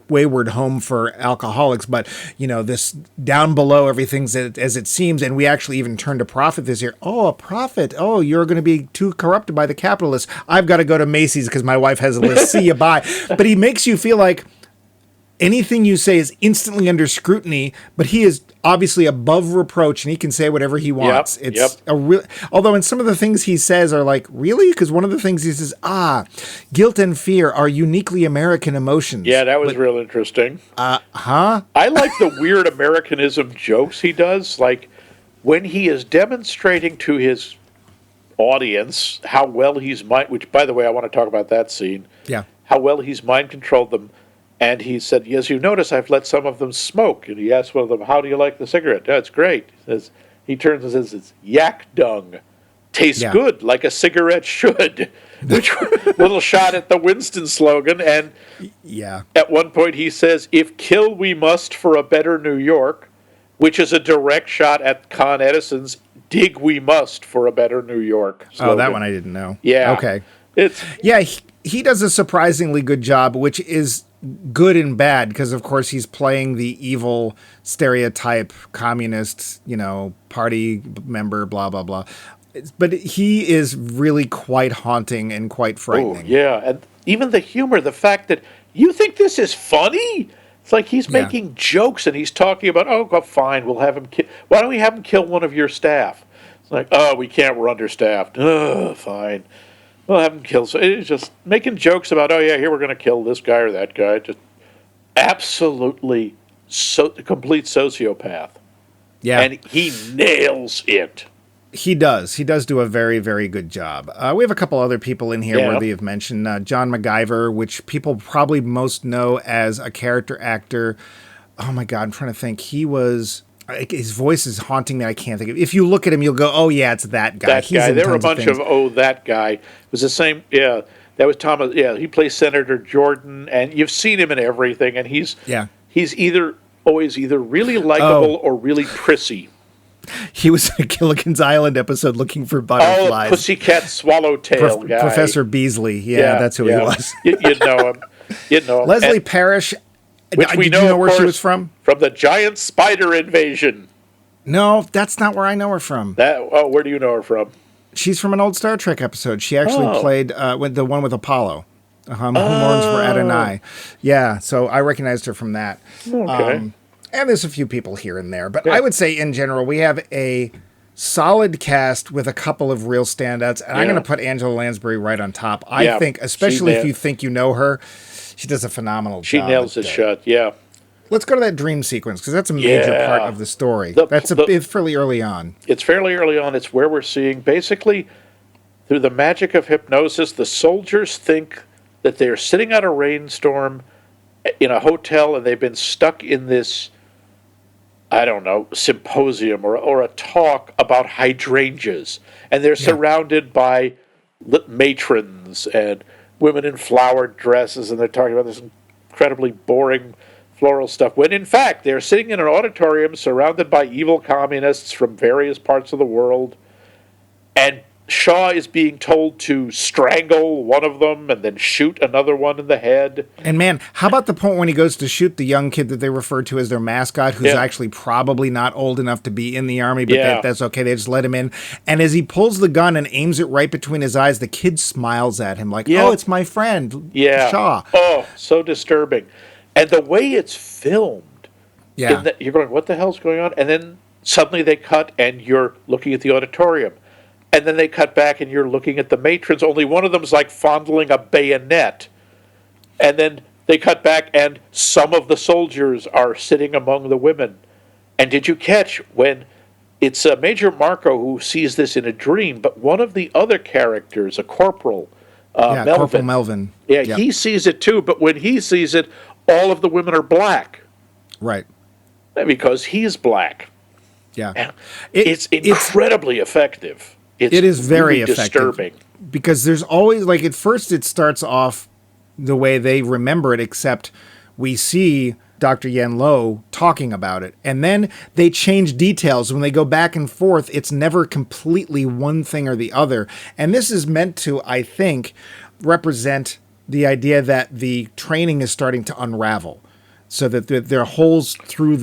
Speaker 1: wayward home for alcoholics, but this down below everything's as it seems, and we actually even turned a profit this year. Oh, a profit. Oh, you're going to be too corrupted by the capitalists. I've got to go to Macy's because my wife has a list. See you, bye. But he makes you feel like anything you say is instantly under scrutiny, but he is obviously above reproach and he can say whatever he wants. It's a real, although in some of the things he says are like, really? Because one of the things he says, guilt and fear are uniquely American emotions.
Speaker 2: Yeah, that was real interesting.
Speaker 1: Huh?
Speaker 2: I like the weird Americanism jokes he does. Like when he is demonstrating to his audience how well he's which, by the way, I want to talk about that scene.
Speaker 1: Yeah.
Speaker 2: How well he's mind controlled them. And he said, yes, you notice I've let some of them smoke. And he asked one of them, how do you like the cigarette? That's great. He turns and says, it's yak dung. Tastes good, like a cigarette should. Which little shot at the Winston slogan. And at one point he says, if kill we must for a better New York, which is a direct shot at Con Edison's dig we must for a better New York slogan.
Speaker 1: Oh, that one I didn't know.
Speaker 2: Yeah.
Speaker 1: Okay. He does a surprisingly good job, which is good and bad, because of course he's playing the evil stereotype communist, party member, blah, blah, blah. But he is really quite haunting and quite frightening.
Speaker 2: Oh, yeah. And even the humor, the fact that you think this is funny? It's like he's making jokes and he's talking about, oh, fine, we'll have him why don't we have him kill one of your staff? It's like, oh, we can't, we're understaffed. Oh, fine. We'll have him kill. So it's just making jokes about, oh, yeah, here we're going to kill this guy or that guy. Just absolutely complete sociopath.
Speaker 1: Yeah.
Speaker 2: And he nails it.
Speaker 1: He does. He does do a very, very good job. We have a couple other people in here worthy of mention. John MacGyver, which people probably most know as a character actor. Oh, my God, I'm trying to think. He was... His voice is haunting me. I can't think of it. If you look at him, you'll go, oh, yeah, it's that guy.
Speaker 2: That guy. There were a bunch of that guy. It was the same, that was Thomas, he plays Senator Jordan, and you've seen him in everything, and he's always either really likable or really prissy.
Speaker 1: He was in a Gilligan's Island episode looking for butterflies.
Speaker 2: Oh, Pussycat Swallowtail guy.
Speaker 1: Professor Beasley. Yeah, that's who he was.
Speaker 2: You'd know him.
Speaker 1: Leslie Parrish.
Speaker 2: Which we
Speaker 1: Did
Speaker 2: know,
Speaker 1: you know where
Speaker 2: course,
Speaker 1: she was from?
Speaker 2: From the giant spider invasion.
Speaker 1: No, that's not where I know her from.
Speaker 2: Where do you know her from?
Speaker 1: She's from an old Star Trek episode. She actually played the one with Apollo. Who mourns for Adonai. Yeah, so I recognized her from that.
Speaker 2: Okay.
Speaker 1: And there's a few people here and there. But I would say, in general, we have a solid cast with a couple of real standouts. And I'm going to put Angela Lansbury right on top. I think, especially if you think you know her, she does a phenomenal job.
Speaker 2: She nails it shut, yeah.
Speaker 1: Let's go to that dream sequence, because that's a major part of the story. It's fairly early on.
Speaker 2: It's fairly early on. It's where we're seeing, basically, through the magic of hypnosis, the soldiers think that they're sitting out a rainstorm in a hotel, and they've been stuck in this, I don't know, symposium or a talk about hydrangeas. And they're surrounded by matrons and women in flowered dresses, and they're talking about this incredibly boring floral stuff, when in fact they're sitting in an auditorium surrounded by evil communists from various parts of the world, and Shaw is being told to strangle one of them and then shoot another one in the head.
Speaker 1: And man, how about the point when he goes to shoot the young kid that they refer to as their mascot, who's actually probably not old enough to be in the army, but that's okay, they just let him in. And as he pulls the gun and aims it right between his eyes, the kid smiles at him like, oh, it's my friend, Shaw.
Speaker 2: Oh, so disturbing. And the way it's filmed, you're going, what the hell's going on? And then suddenly they cut and you're looking at the auditorium. And then they cut back and you're looking at the matrons. Only one of them's like fondling a bayonet. And then they cut back and some of the soldiers are sitting among the women. And did you catch when it's Major Marco who sees this in a dream, but one of the other characters, a corporal, Melvin.
Speaker 1: Corporal Melvin.
Speaker 2: He sees it too, but when he sees it, all of the women are black.
Speaker 1: Right.
Speaker 2: Because he's black.
Speaker 1: Yeah.
Speaker 2: And
Speaker 1: It,
Speaker 2: it's incredibly effective. It's
Speaker 1: it is very
Speaker 2: really
Speaker 1: effective.
Speaker 2: disturbing.
Speaker 1: Because there's always, like, at first it starts off the way they remember it, except we see Dr. Yen Lo talking about it. And then they change details. When they go back and forth, it's never completely one thing or the other. And this is meant to, I think, represent the idea that the training is starting to unravel. So that there are holes through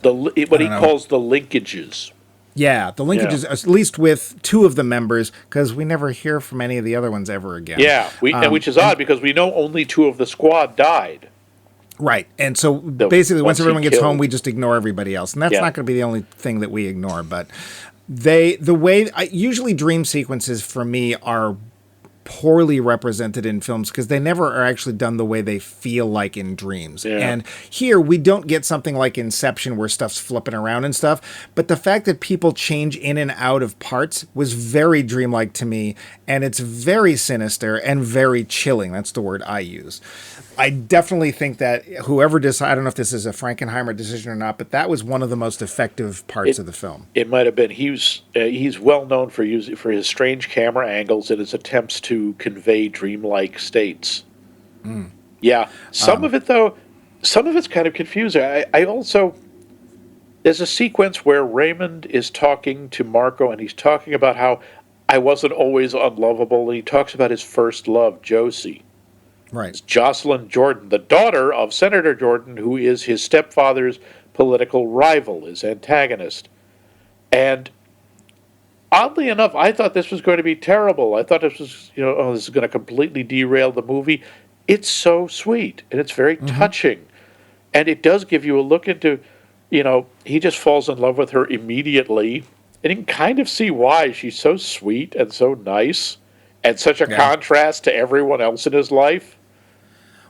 Speaker 2: What he calls the linkages.
Speaker 1: Yeah, the linkages, at least with two of the members, because we never hear from any of the other ones ever again.
Speaker 2: Yeah, which is odd because we know only two of the squad died.
Speaker 1: Right, and so basically once everyone gets
Speaker 2: killed.
Speaker 1: home, we just ignore everybody else. And that's not going to be the only thing that we ignore. But usually dream sequences for me are poorly represented in films because they never are actually done the way they feel like in dreams.
Speaker 2: Yeah.
Speaker 1: And here we don't get something like Inception where stuff's flipping around and stuff, but the fact that people change in and out of parts was very dreamlike to me, and it's very sinister and very chilling. That's the word I use. I definitely think that whoever decided, I don't know if this is a Frankenheimer decision or not, but that was one of the most effective parts of the film.
Speaker 2: It might have been. He's well known for his strange camera angles and his attempts to convey dreamlike states. Yeah, some of it though, some of it's kind of confusing. I also there's a sequence where Raymond is talking to Marco and he's talking about how I wasn't always unlovable. And he talks about his first love, Josie.
Speaker 1: Right.
Speaker 2: It's Jocelyn Jordan, the daughter of Senator Jordan, who is his stepfather's political rival, his antagonist. And oddly enough, I thought this was going to be terrible. I thought this was, this is going to completely derail the movie. It's so sweet, and it's very touching. And it does give you a look into, he just falls in love with her immediately. And you can kind of see why. She's so sweet and so nice, and such a contrast to everyone else in his life.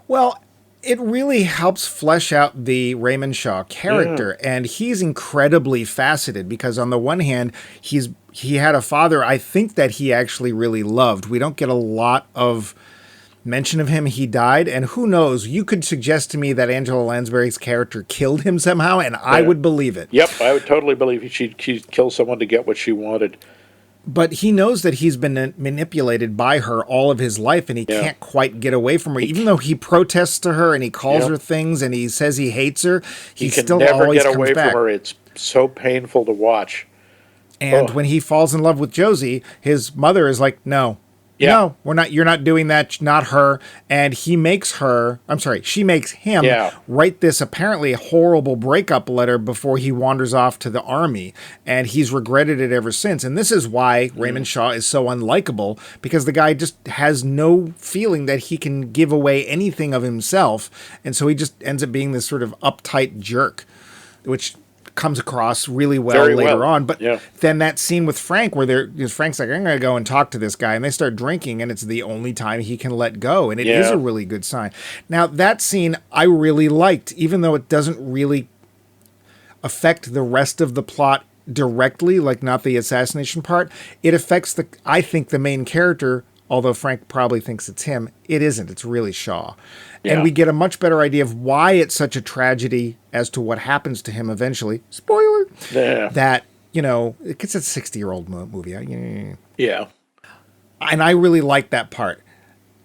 Speaker 2: Well,
Speaker 1: it really helps flesh out the Raymond Shaw character, and he's incredibly faceted because on the one hand, he had a father I think that he actually really loved. We don't get a lot of mention of him. He died, and who knows, you could suggest to me that Angela Lansbury's character killed him somehow, and I would believe it.
Speaker 2: Yep, I would totally believe she'd kill someone to get what she wanted.
Speaker 1: But he knows that he's been manipulated by her all of his life, and he can't quite get away from her. Even though he protests to her and he calls her things and he says he hates her, he still always comes back. He can never get away from her.
Speaker 2: It's so painful to watch.
Speaker 1: And when he falls in love with Josie, his mother is like, no, we're not. You're not doing that. Not her. And she makes him write this apparently horrible breakup letter before he wanders off to the army. And he's regretted it ever since. And this is why Raymond Shaw is so unlikable, because the guy just has no feeling that he can give away anything of himself. And so he just ends up being this sort of uptight jerk, which comes across really well later on. But then that scene with Frank where Frank's like, I'm going to go and talk to this guy, and they start drinking, and it's the only time he can let go, and it is a really good sign. Now, that scene I really liked, even though it doesn't really affect the rest of the plot directly, like not the assassination part. It affects I think the main character, although Frank probably thinks it's him. It isn't. It's really Shaw. Yeah. And we get a much better idea of why it's such a tragedy as to what happens to him eventually. Spoiler!
Speaker 2: Yeah.
Speaker 1: That, it's a 60-year-old movie.
Speaker 2: Yeah.
Speaker 1: And I really like that part.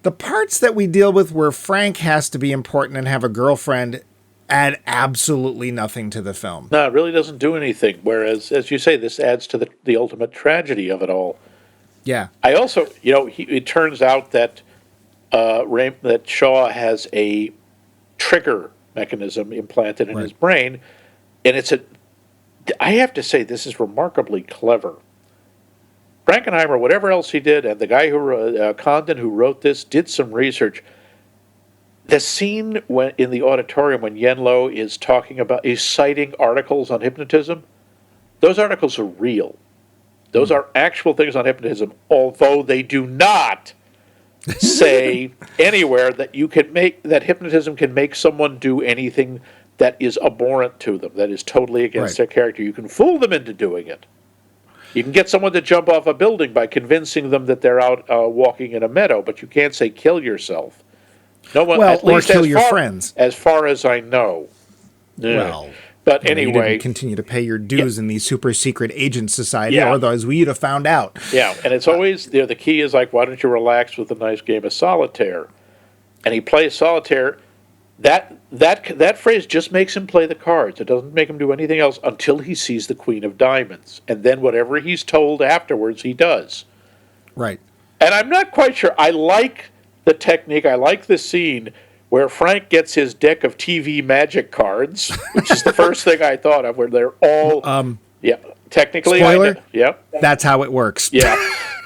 Speaker 1: The parts that we deal with where Frank has to be important and have a girlfriend add absolutely nothing to the film.
Speaker 2: No, it really doesn't do anything. Whereas, as you say, this adds to the ultimate tragedy of it all.
Speaker 1: Yeah.
Speaker 2: I also, it turns out that that Shaw has a trigger mechanism implanted in his brain, and I have to say, this is remarkably clever. Frankenheimer, whatever else he did, and the guy Condon who wrote this, did some research. The scene in the auditorium when Yen Lo is citing articles on hypnotism, those articles are real. Those are actual things on hypnotism, although they do not say anywhere that that hypnotism can make someone do anything that is abhorrent to them, that is totally against their character. You can fool them into doing it. You can get someone to jump off a building by convincing them that they're out walking in a meadow, but you can't say kill yourself. No one,
Speaker 1: or kill your friends.
Speaker 2: As far as I know.
Speaker 1: Well,
Speaker 2: But
Speaker 1: You
Speaker 2: anyway,
Speaker 1: didn't continue to pay your dues in the super secret agent society,
Speaker 2: Yeah.
Speaker 1: or otherwise we'd have found out.
Speaker 2: yeah, and it's always the key is like, why don't you relax with a nice game of solitaire? And he plays solitaire. That phrase just makes him play the cards. It doesn't make him do anything else until he sees the Queen of Diamonds, and then whatever he's told afterwards, he does.
Speaker 1: Right.
Speaker 2: And I'm not quite sure. I like the technique. I like the scene where Frank gets his deck of TV magic cards, which is the first thing I thought of, where they're all, technically,
Speaker 1: spoiler?
Speaker 2: Yeah.
Speaker 1: That's how it works.
Speaker 2: Yeah.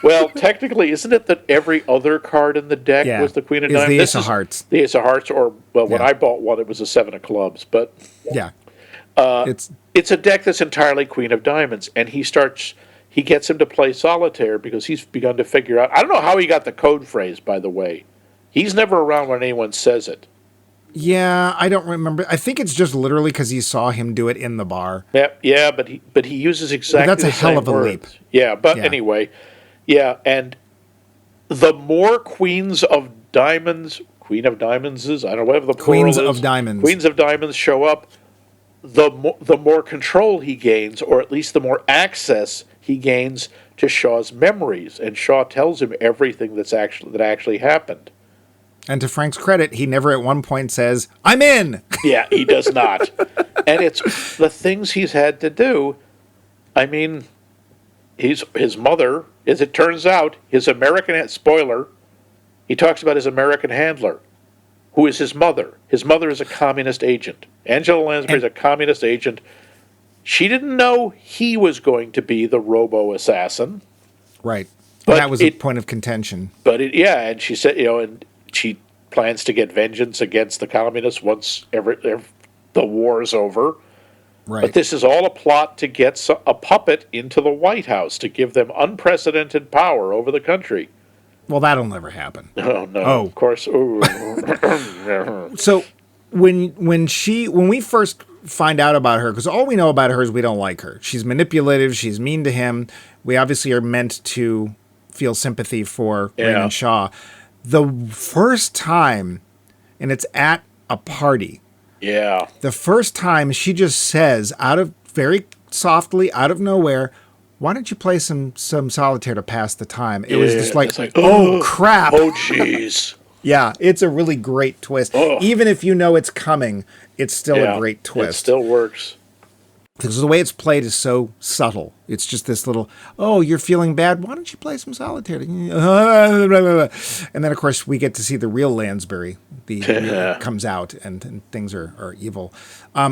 Speaker 2: Well, technically, isn't it that every other card in the deck was the Queen of Diamonds?
Speaker 1: The Ace of Hearts.
Speaker 2: The Ace of Hearts, or, well, when I bought one, it was a Seven of Clubs. But
Speaker 1: Yeah.
Speaker 2: it's a deck that's entirely Queen of Diamonds, and he gets him to play solitaire because he's begun to figure out. I don't know how he got the code phrase, by the way. He's never around when anyone says it.
Speaker 1: Yeah, I don't remember. I think it's just literally because he saw him do it in the bar.
Speaker 2: Yeah, but he uses exactly
Speaker 1: that's
Speaker 2: the
Speaker 1: a hell
Speaker 2: same
Speaker 1: of a
Speaker 2: words.
Speaker 1: leap.
Speaker 2: Yeah, but
Speaker 1: Yeah.
Speaker 2: anyway, yeah, and the more Queens of Diamonds, Queen of Diamonds is, I don't know, whatever the plural
Speaker 1: Queens
Speaker 2: is,
Speaker 1: of Diamonds.
Speaker 2: Queens of Diamonds show up, the more control he gains, or at least the more access he gains to Shaw's memories, and Shaw tells him everything that actually happened.
Speaker 1: And to Frank's credit, he never at one point says, "I'm in."
Speaker 2: Yeah, he does not. And it's the things he's had to do. I mean, his mother, as it turns out, his American spoiler, he talks about his American handler, who is his mother. His mother is a communist agent. Angela Lansbury is a communist agent. She didn't know he was going to be the robo-assassin.
Speaker 1: Right.
Speaker 2: But
Speaker 1: That was a point of contention.
Speaker 2: But and she said, and she plans to get vengeance against the communists once the war is over.
Speaker 1: Right.
Speaker 2: But this is all a plot to get a puppet into the White House to give them unprecedented power over the country.
Speaker 1: Well, that'll never happen.
Speaker 2: Oh no!
Speaker 1: Oh.
Speaker 2: Of course.
Speaker 1: So when we first find out about her, because all we know about her is we don't like her. She's manipulative. She's mean to him. We obviously are meant to feel sympathy for Raymond Shaw. The first time, and it's at a party.
Speaker 2: Yeah.
Speaker 1: The first time she just says, very softly, out of nowhere, "Why don't you play some solitaire to pass the time?" It was just like, oh crap.
Speaker 2: Oh jeez.
Speaker 1: Yeah, it's a really great twist.
Speaker 2: Oh.
Speaker 1: Even if you know it's coming, it's still a great twist.
Speaker 2: It still works.
Speaker 1: Because the way it's played is so subtle. It's just this little, "Oh, you're feeling bad? Why don't you play some solitaire?" And then, of course, we get to see the real Lansbury. Comes out, and things are evil.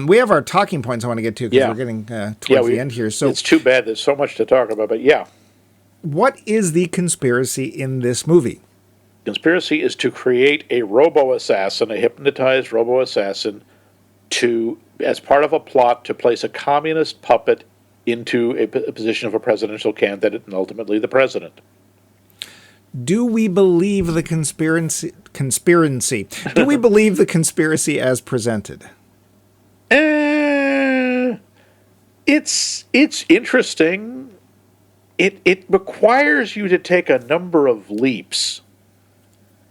Speaker 1: We have our talking points I want to get to because we're getting towards the end here. So
Speaker 2: it's too bad. There's so much to talk about. But yeah.
Speaker 1: What is the conspiracy in this movie?
Speaker 2: Conspiracy is to create a robo-assassin, a hypnotized robo-assassin, as part of a plot to place a communist puppet into a position of a presidential candidate and ultimately the president.
Speaker 1: Do we believe the conspiracy? Do we believe the conspiracy as presented?
Speaker 2: It's interesting. It requires you to take a number of leaps.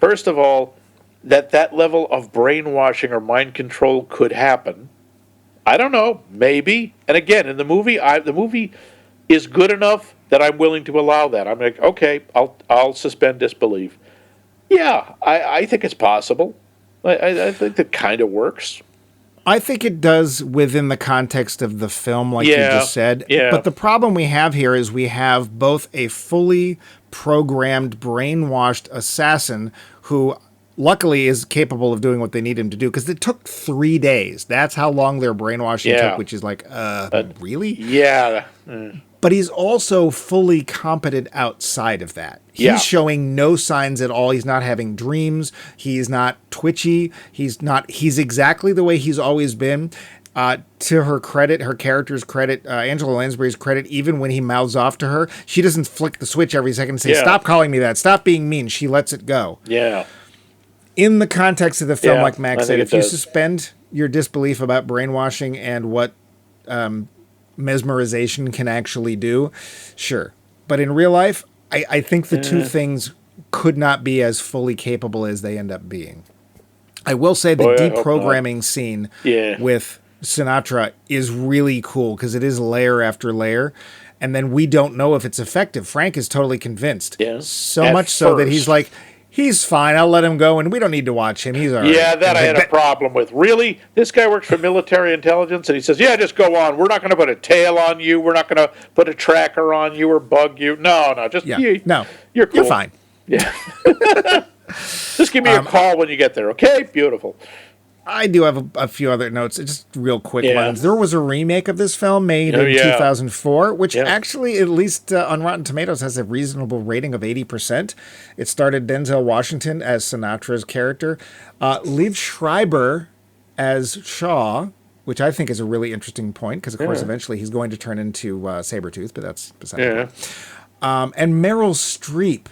Speaker 2: First of all, that level of brainwashing or mind control could happen. I don't know, maybe. And again, in the movie, the movie is good enough that I'm willing to allow that. I'm like, okay, I'll suspend disbelief. Yeah, I think it's possible. I think that kind of works.
Speaker 1: I think it does within the context of the film, like you just said.
Speaker 2: Yeah.
Speaker 1: But the problem we have here is we have both a fully programmed, brainwashed assassin who luckily is capable of doing what they need him to do, because it took 3 days. That's how long their brainwashing took, which is like, really?
Speaker 2: Yeah.
Speaker 1: But he's also fully competent outside of that. He's showing no signs at all. He's not having dreams. He's not twitchy. He's exactly the way he's always been. To her credit, her character's credit, Angela Lansbury's credit, even when he mouths off to her, she doesn't flick the switch every second and say, "Stop calling me that. Stop being mean." She lets it go.
Speaker 2: Yeah.
Speaker 1: In the context of the film, like Max said, if you
Speaker 2: does.
Speaker 1: suspend your disbelief about brainwashing and what mesmerization can actually do, sure. But in real life, I think the two things could not be as fully capable as they end up being. I will say the deprogramming scene with Sinatra is really cool because it is layer after layer. And then we don't know if it's effective. Frank is totally convinced.
Speaker 2: Yeah.
Speaker 1: So
Speaker 2: At
Speaker 1: much so that he's
Speaker 2: first.
Speaker 1: like, he's fine. I'll let him go, and we don't need to watch him. He's all right.
Speaker 2: Yeah, that I had a problem with. Really? This guy works for military intelligence, and he says, yeah, just go on. We're not going to put a tail on you. We're not going to put a tracker on you or bug you. No, just
Speaker 1: Yeah.
Speaker 2: you.
Speaker 1: No.
Speaker 2: You're cool.
Speaker 1: You're fine.
Speaker 2: Yeah. Just give me a call when you get there, okay? Beautiful.
Speaker 1: I do have a few other notes, just real quick
Speaker 2: Yeah.
Speaker 1: ones. There was a remake of this film made
Speaker 2: Oh,
Speaker 1: in
Speaker 2: yeah.
Speaker 1: 2004, which
Speaker 2: Yeah.
Speaker 1: actually, at least on Rotten Tomatoes, has a reasonable rating of 80%. It started Denzel Washington as Sinatra's character, Liev Schreiber as Shaw, which I think is a really interesting point, because, of course, eventually he's going to turn into Sabretooth, but that's beside the point. And Meryl Streep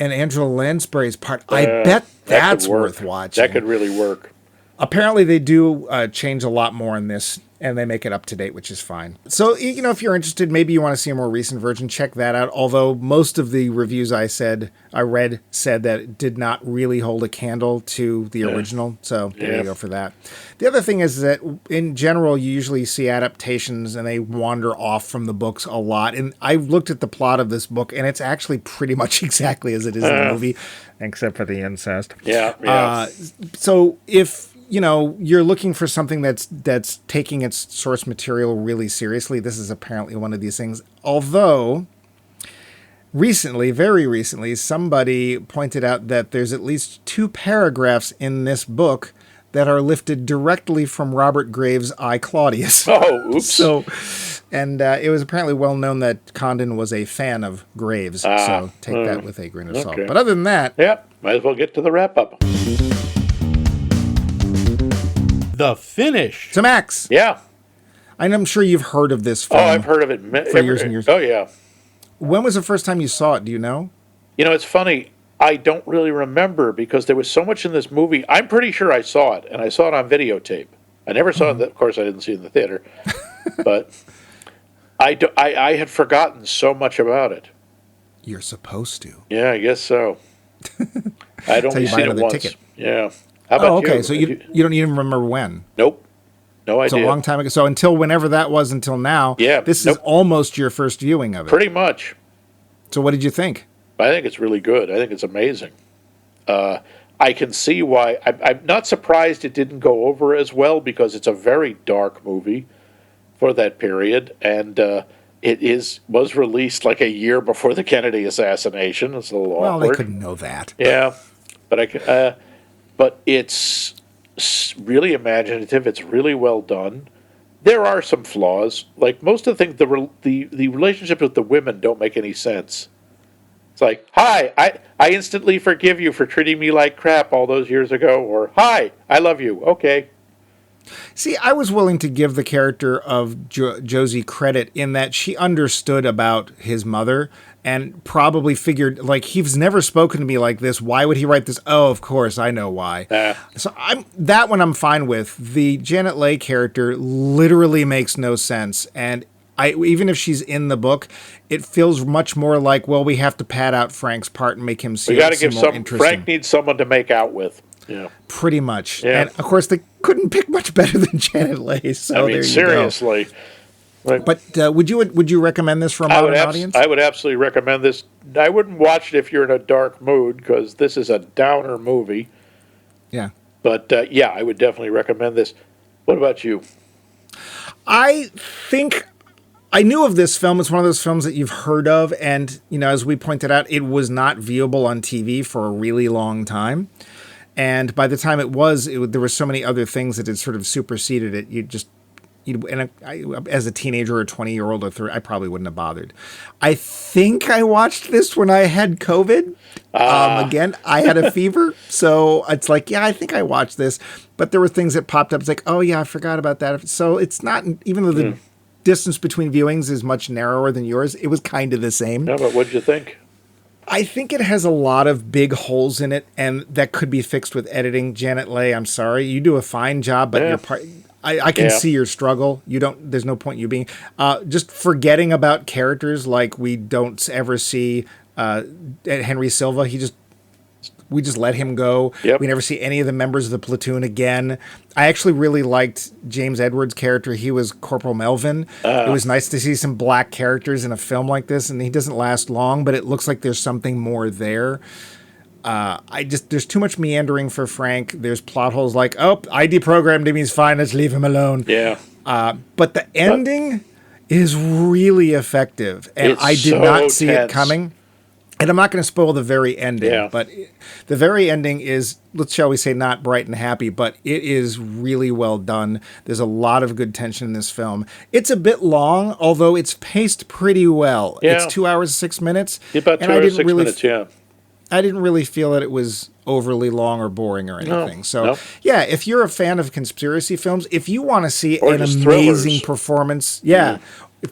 Speaker 1: and Angela Lansbury's part. I bet that's worth watching.
Speaker 2: That could really work.
Speaker 1: Apparently, they do change a lot more in this, and they make it up to date, which is fine. So, if you're interested, maybe you want to see a more recent version, check that out. Although most of the reviews I read said that it did not really hold a candle to the original. So there you go for that. The other thing is that in general, you usually see adaptations and they wander off from the books a lot. And I looked at the plot of this book, and it's actually pretty much exactly as it is in the movie, except for the incest.
Speaker 2: Yeah.
Speaker 1: So if you're looking for something that's taking its source material really seriously, this is apparently one of these things. Although, very recently, somebody pointed out that there's at least 2 paragraphs in this book that are lifted directly from Robert Graves' I, Claudius.
Speaker 2: Oh, oops.
Speaker 1: So, and it was apparently well known that Condon was a fan of Graves. So take that with a grain of salt.
Speaker 2: Okay.
Speaker 1: But other than that,
Speaker 2: Yeah, might as well get to the wrap-up.
Speaker 3: The finish.
Speaker 1: so Max,
Speaker 2: Yeah.
Speaker 1: I'm sure you've heard of this
Speaker 2: Oh,
Speaker 1: film.
Speaker 2: I've heard of it
Speaker 1: for years and years.
Speaker 2: Oh, yeah.
Speaker 1: When was the first time you saw it? Do you know?
Speaker 2: It's funny. I don't really remember because there was so much in this movie. I'm pretty sure I saw it, and I saw it on videotape. I never saw it. Of course, I didn't see it in the theater. But I had forgotten so much about it.
Speaker 1: You're supposed to.
Speaker 2: Yeah, I guess so. I'd only
Speaker 1: you buy
Speaker 2: seen it
Speaker 1: another
Speaker 2: once.
Speaker 1: ticket.
Speaker 2: Yeah. How about
Speaker 1: Oh, okay.
Speaker 2: you?
Speaker 1: So you don't even remember when?
Speaker 2: Nope. No
Speaker 1: It's
Speaker 2: idea.
Speaker 1: a long time ago. So until whenever that was until now,
Speaker 2: Yeah,
Speaker 1: this
Speaker 2: nope.
Speaker 1: is almost your first viewing of it.
Speaker 2: Pretty much.
Speaker 1: So what did you think?
Speaker 2: I think it's really good. I think it's amazing. I can see why. I'm not surprised it didn't go over as well because it's a very dark movie for that period, and it was released like a year before the Kennedy assassination. It's a little
Speaker 1: Well,
Speaker 2: awkward.
Speaker 1: they couldn't know that.
Speaker 2: Yeah, but it's really imaginative. It's really well done. There are some flaws. Like most of the things, the relationships with the women don't make any sense. It's like, hi, I instantly forgive you for treating me like crap all those years ago, or hi, I love you. Okay.
Speaker 1: See, I was willing to give the character of Josie credit in that she understood about his mother and probably figured, like, he's never spoken to me like this. Why would he write this? Oh, of course, I know why. So that one I'm fine with. The Janet Leigh character literally makes no sense. And even if she's in the book, it feels much more like, well, we have to pad out Frank's part and make him seem
Speaker 2: We got to give
Speaker 1: more interesting.
Speaker 2: Frank needs someone to make out with. Yeah.
Speaker 1: Pretty much.
Speaker 2: Yeah.
Speaker 1: And, of course, they couldn't pick much better than Janet Leigh. So
Speaker 2: I mean,
Speaker 1: there you
Speaker 2: seriously. Like,
Speaker 1: go. But would you recommend this for a modern audience?
Speaker 2: I would absolutely recommend this. I wouldn't watch it if you're in a dark mood because this is a downer movie.
Speaker 1: Yeah.
Speaker 2: But yeah, I would definitely recommend this. What about you?
Speaker 1: I think I knew of this film. It's one of those films that you've heard of. And, as we pointed out, it was not viewable on TV for a really long time. And by the time there were so many other things that had sort of superseded it. As a teenager or a 20-year-old or 30, I probably wouldn't have bothered. I think I watched this when I had COVID. Again, I had a fever. So it's like, yeah, I think I watched this. But there were things that popped up. It's like, oh, yeah, I forgot about that. So it's not, even though the distance between viewings is much narrower than yours, it was kind of the same.
Speaker 2: Yeah, but what'd you think?
Speaker 1: I think it has a lot of big holes in it, and that could be fixed with editing. Janet Leigh, I'm sorry. You do a fine job, but I can see your struggle. There's no point in you being just forgetting about characters like we don't ever see Henry Silva. we just let him go.
Speaker 2: Yep.
Speaker 1: We never see any of the members of the platoon again. I actually really liked James Edwards' character. He was Corporal Melvin. It was nice to see some black characters in a film like this, and he doesn't last long, but it looks like there's something more there. There's too much meandering for Frank. There's plot holes like, oh, I deprogrammed him, he's fine, let's leave him alone.
Speaker 2: Yeah.
Speaker 1: But the ending is really effective, and
Speaker 2: It's
Speaker 1: I did
Speaker 2: so
Speaker 1: not see
Speaker 2: tense.
Speaker 1: it coming. And I'm not going to spoil the very ending,
Speaker 2: Yeah.
Speaker 1: but the very ending is, shall we say, not bright and happy, but it is really well done. There's a lot of good tension in this film. It's a bit long, although it's paced pretty well.
Speaker 2: Yeah.
Speaker 1: It's 2 hours, 6 minutes.
Speaker 2: About 2 hours, 6 minutes, yeah.
Speaker 1: I didn't really feel that it was overly long or boring or anything.
Speaker 2: No.
Speaker 1: Yeah, if you're a fan of conspiracy films, if you want to see
Speaker 2: Or
Speaker 1: an
Speaker 2: just
Speaker 1: amazing
Speaker 2: thrillers.
Speaker 1: performance,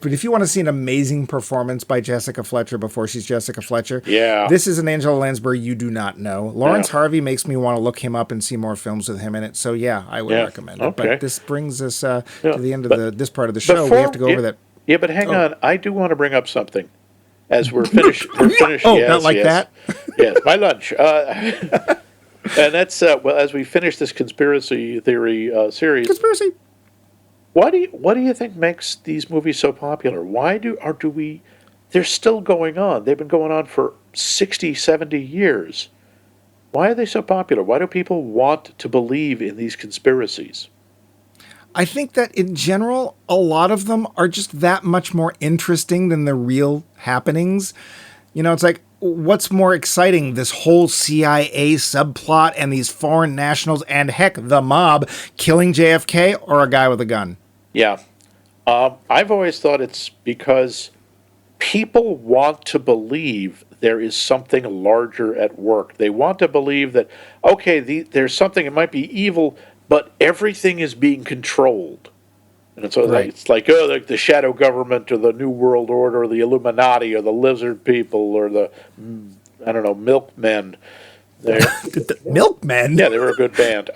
Speaker 1: but if you want to see an amazing performance by Jessica Fletcher before she's Jessica Fletcher, this is an Angela Lansbury you do not know. Lawrence Harvey makes me want to look him up and see more films with him in it. So yeah, I would recommend it.
Speaker 2: Okay.
Speaker 1: But this brings us to the end of this part of the show. We
Speaker 2: Before-
Speaker 1: have to go over that.
Speaker 2: Yeah, but hang on. I do want to bring up something. As we're finished.
Speaker 1: Oh, not like that?
Speaker 2: Yes, my lunch. And that's, as we finish this conspiracy theory series,
Speaker 1: Conspiracy.
Speaker 2: what do you think makes these movies so popular? Why do we, they're still going on. They've been going on for 60, 70 years. Why are they so popular? Why do people want to believe in these conspiracies?
Speaker 1: I think that in general, a lot of them are just that much more interesting than the real happenings. You know, it's like, what's more exciting? This whole CIA subplot and these foreign nationals and heck, the mob killing JFK, or a guy with a gun?
Speaker 2: Yeah. I've always thought it's because people want to believe there is something larger at work. They want to believe that, okay, there's something, it might be evil, but everything is being controlled. And it's like the shadow government or the New World Order or the Illuminati or the lizard people or the, I don't know, milkmen.
Speaker 1: The Milkmen?
Speaker 2: Yeah, they were a good band.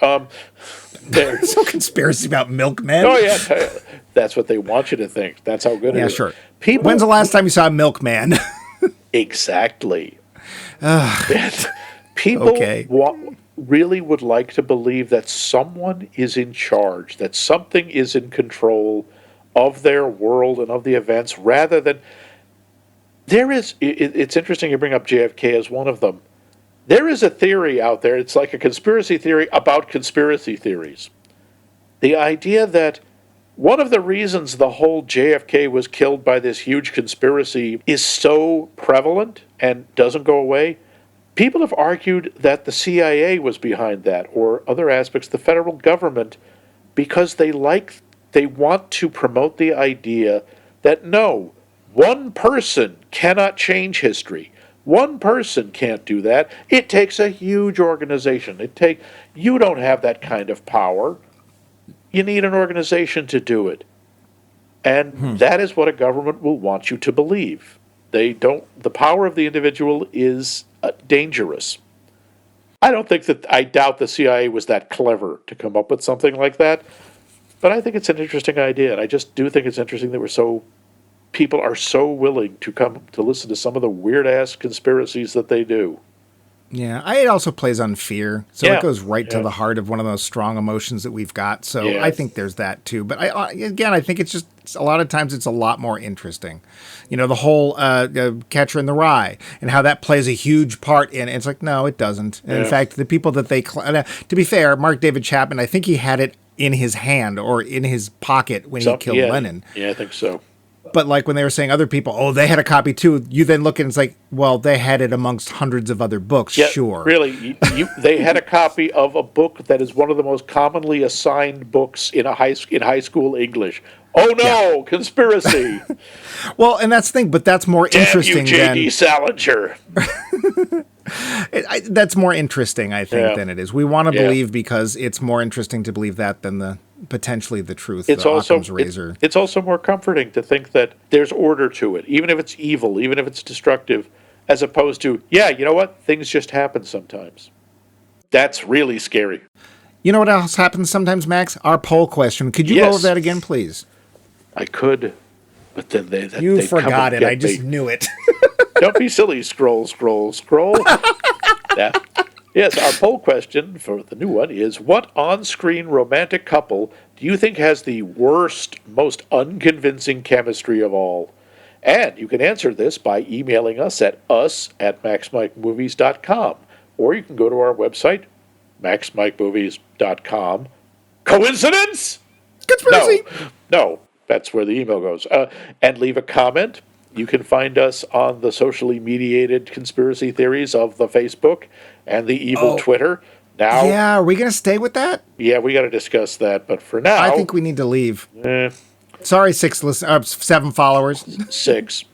Speaker 1: There's no conspiracy about milkmen.
Speaker 2: Oh, yeah. That's what they want you to think. That's how good it is.
Speaker 1: Yeah, sure.
Speaker 2: People,
Speaker 1: When's the last time you saw a milkman?
Speaker 2: Exactly. People really would like to believe that someone is in charge, that something is in control of their world and of the events, rather than... It's interesting you bring up JFK as one of them. There is a theory out there, it's like a conspiracy theory about conspiracy theories. The idea that one of the reasons the whole JFK was killed by this huge conspiracy is so prevalent and doesn't go away. People have argued that the CIA was behind that, or other aspects, the federal government, because they want to promote the idea that no, one person cannot change history. One person can't do that. It takes a huge organization. You don't have that kind of power. You need an organization to do it. And that is what a government will want you to believe. The power of the individual is dangerous. I doubt the CIA was that clever to come up with something like that, but I think it's an interesting idea, and I just do think it's interesting that people are so willing to come to listen to some of the weird-ass conspiracies that they do.
Speaker 1: Yeah, it also plays on fear, so
Speaker 2: Yeah.
Speaker 1: it goes right to the heart of one of those strong emotions that we've got. So
Speaker 2: Yeah.
Speaker 1: I think there's that too. But I think it's just a lot of times it's a lot more interesting. You know, the whole Catcher in the Rye and how that plays a huge part in it. It's like, no, it doesn't. And in fact, the people that to be fair, Mark David Chapman, I think he had it in his hand or in his pocket when he killed Lennon.
Speaker 2: Yeah, I think so.
Speaker 1: But like when they were saying other people, oh, they had a copy too. You then look and it's like, well, they had it amongst hundreds of other books,
Speaker 2: Yeah,
Speaker 1: sure.
Speaker 2: Really, they had a copy of a book that is one of the most commonly assigned books in high school English. Oh no, conspiracy!
Speaker 1: Well, and that's the thing, but that's more
Speaker 2: Damn
Speaker 1: interesting
Speaker 2: you, J.D. Salinger.
Speaker 1: That's more interesting, I think,
Speaker 2: Yeah.
Speaker 1: than it is. We want to
Speaker 2: Yeah.
Speaker 1: believe because it's more interesting to believe that than potentially the truth.
Speaker 2: It's
Speaker 1: the
Speaker 2: also
Speaker 1: Occam's razor.
Speaker 2: it's also more comforting to think that there's order to it, even if it's evil, even if it's destructive, as opposed to, yeah, you know what? Things just happen sometimes. That's really scary.
Speaker 1: You know what else happens sometimes, Max? Our poll question. Could you go
Speaker 2: Yes.
Speaker 1: over that again, please?
Speaker 2: I could, but then they
Speaker 1: You
Speaker 2: they'd come
Speaker 1: forgot
Speaker 2: and
Speaker 1: it. I
Speaker 2: get
Speaker 1: just
Speaker 2: me.
Speaker 1: knew it.
Speaker 2: Don't be silly. Scroll, scroll, scroll. Now, yes, our poll question for the new one is, what on-screen romantic couple do you think has the worst, most unconvincing chemistry of all? And you can answer this by emailing us at us@maxmikemovies.com, or you can go to our website, maxmikemovies.com. Coincidence?
Speaker 1: Conspiracy.
Speaker 2: No, that's where the email goes. And leave a comment. You can find us on the socially mediated conspiracy theories of the Facebook and the evil Twitter. Now,
Speaker 1: Yeah, are we going to stay with that?
Speaker 2: yeah, we got to discuss that. But for now,
Speaker 1: I think we need to leave.
Speaker 2: eh,
Speaker 1: Sorry, 7 followers.
Speaker 2: 6.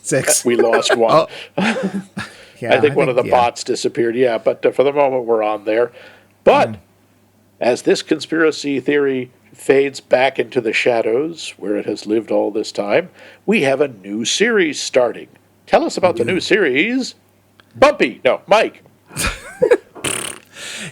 Speaker 1: 6.
Speaker 2: We lost one.
Speaker 1: Yeah,
Speaker 2: I think one of the bots disappeared. Yeah, but for the moment, we're on there. But as this conspiracy theory fades back into the shadows where it has lived all this time, we have a new series starting. Tell us about the new series. Bumpy. No, Mike.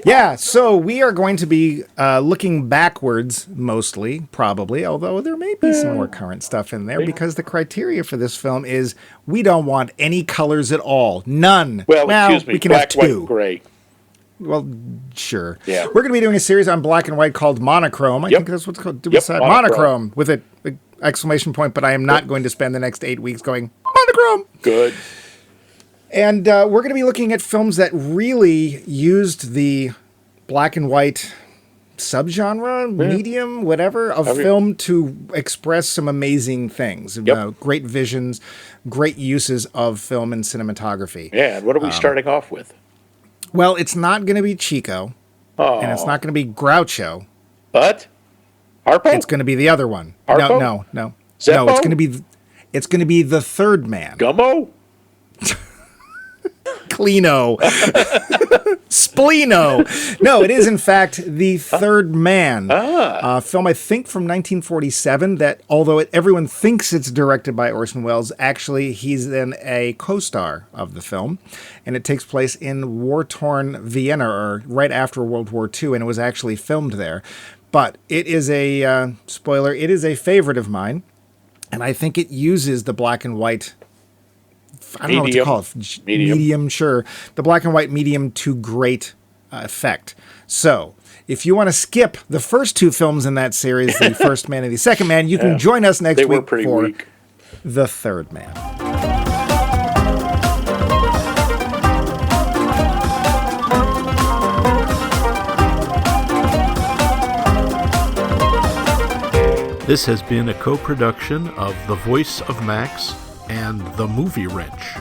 Speaker 1: Yeah, so we are going to be looking backwards mostly, probably, although there may be some more current stuff in there, because the criteria for this film is we don't want any colors at all. None.
Speaker 2: Well, excuse me,
Speaker 1: we can
Speaker 2: black,
Speaker 1: have 2.
Speaker 2: white, gray.
Speaker 1: Well, sure.
Speaker 2: Yeah.
Speaker 1: We're going to be doing a series on black and white called Monochrome. I think that's what's called. Monochrome with an exclamation point, but I am not going to spend the next 8 weeks going, Monochrome!
Speaker 2: Good.
Speaker 1: And we're going to be looking at films that really used the black and white subgenre, medium, whatever, of film to express some amazing things. Great visions, great uses of film and cinematography.
Speaker 2: Yeah, and what are we starting off with?
Speaker 1: Well, it's not going to be Chico, and it's not going to be Groucho.
Speaker 2: But Harpo?
Speaker 1: It's going to be the other one.
Speaker 2: Harpo?
Speaker 1: No.
Speaker 2: Zeppo?
Speaker 1: No, it's going to be the third man.
Speaker 2: Gummo?
Speaker 1: Clino. Spleno. No, it is in fact the third man. Film, I think, from 1947 that, although everyone thinks it's directed by Orson Welles, actually he's then a co-star of the film. And it takes place in war-torn Vienna, or right after World War II, and it was actually filmed there. But it is a, spoiler, it is a favorite of mine. And I think it uses the black and white, I don't know what to call it. Medium, sure. The black and white medium to great effect. So, if you want to skip the first 2 films in that series, the first man and the second man, you can join us next week for the third man.
Speaker 3: This has been a co-production of The Voice of Max and The Movie Wrench.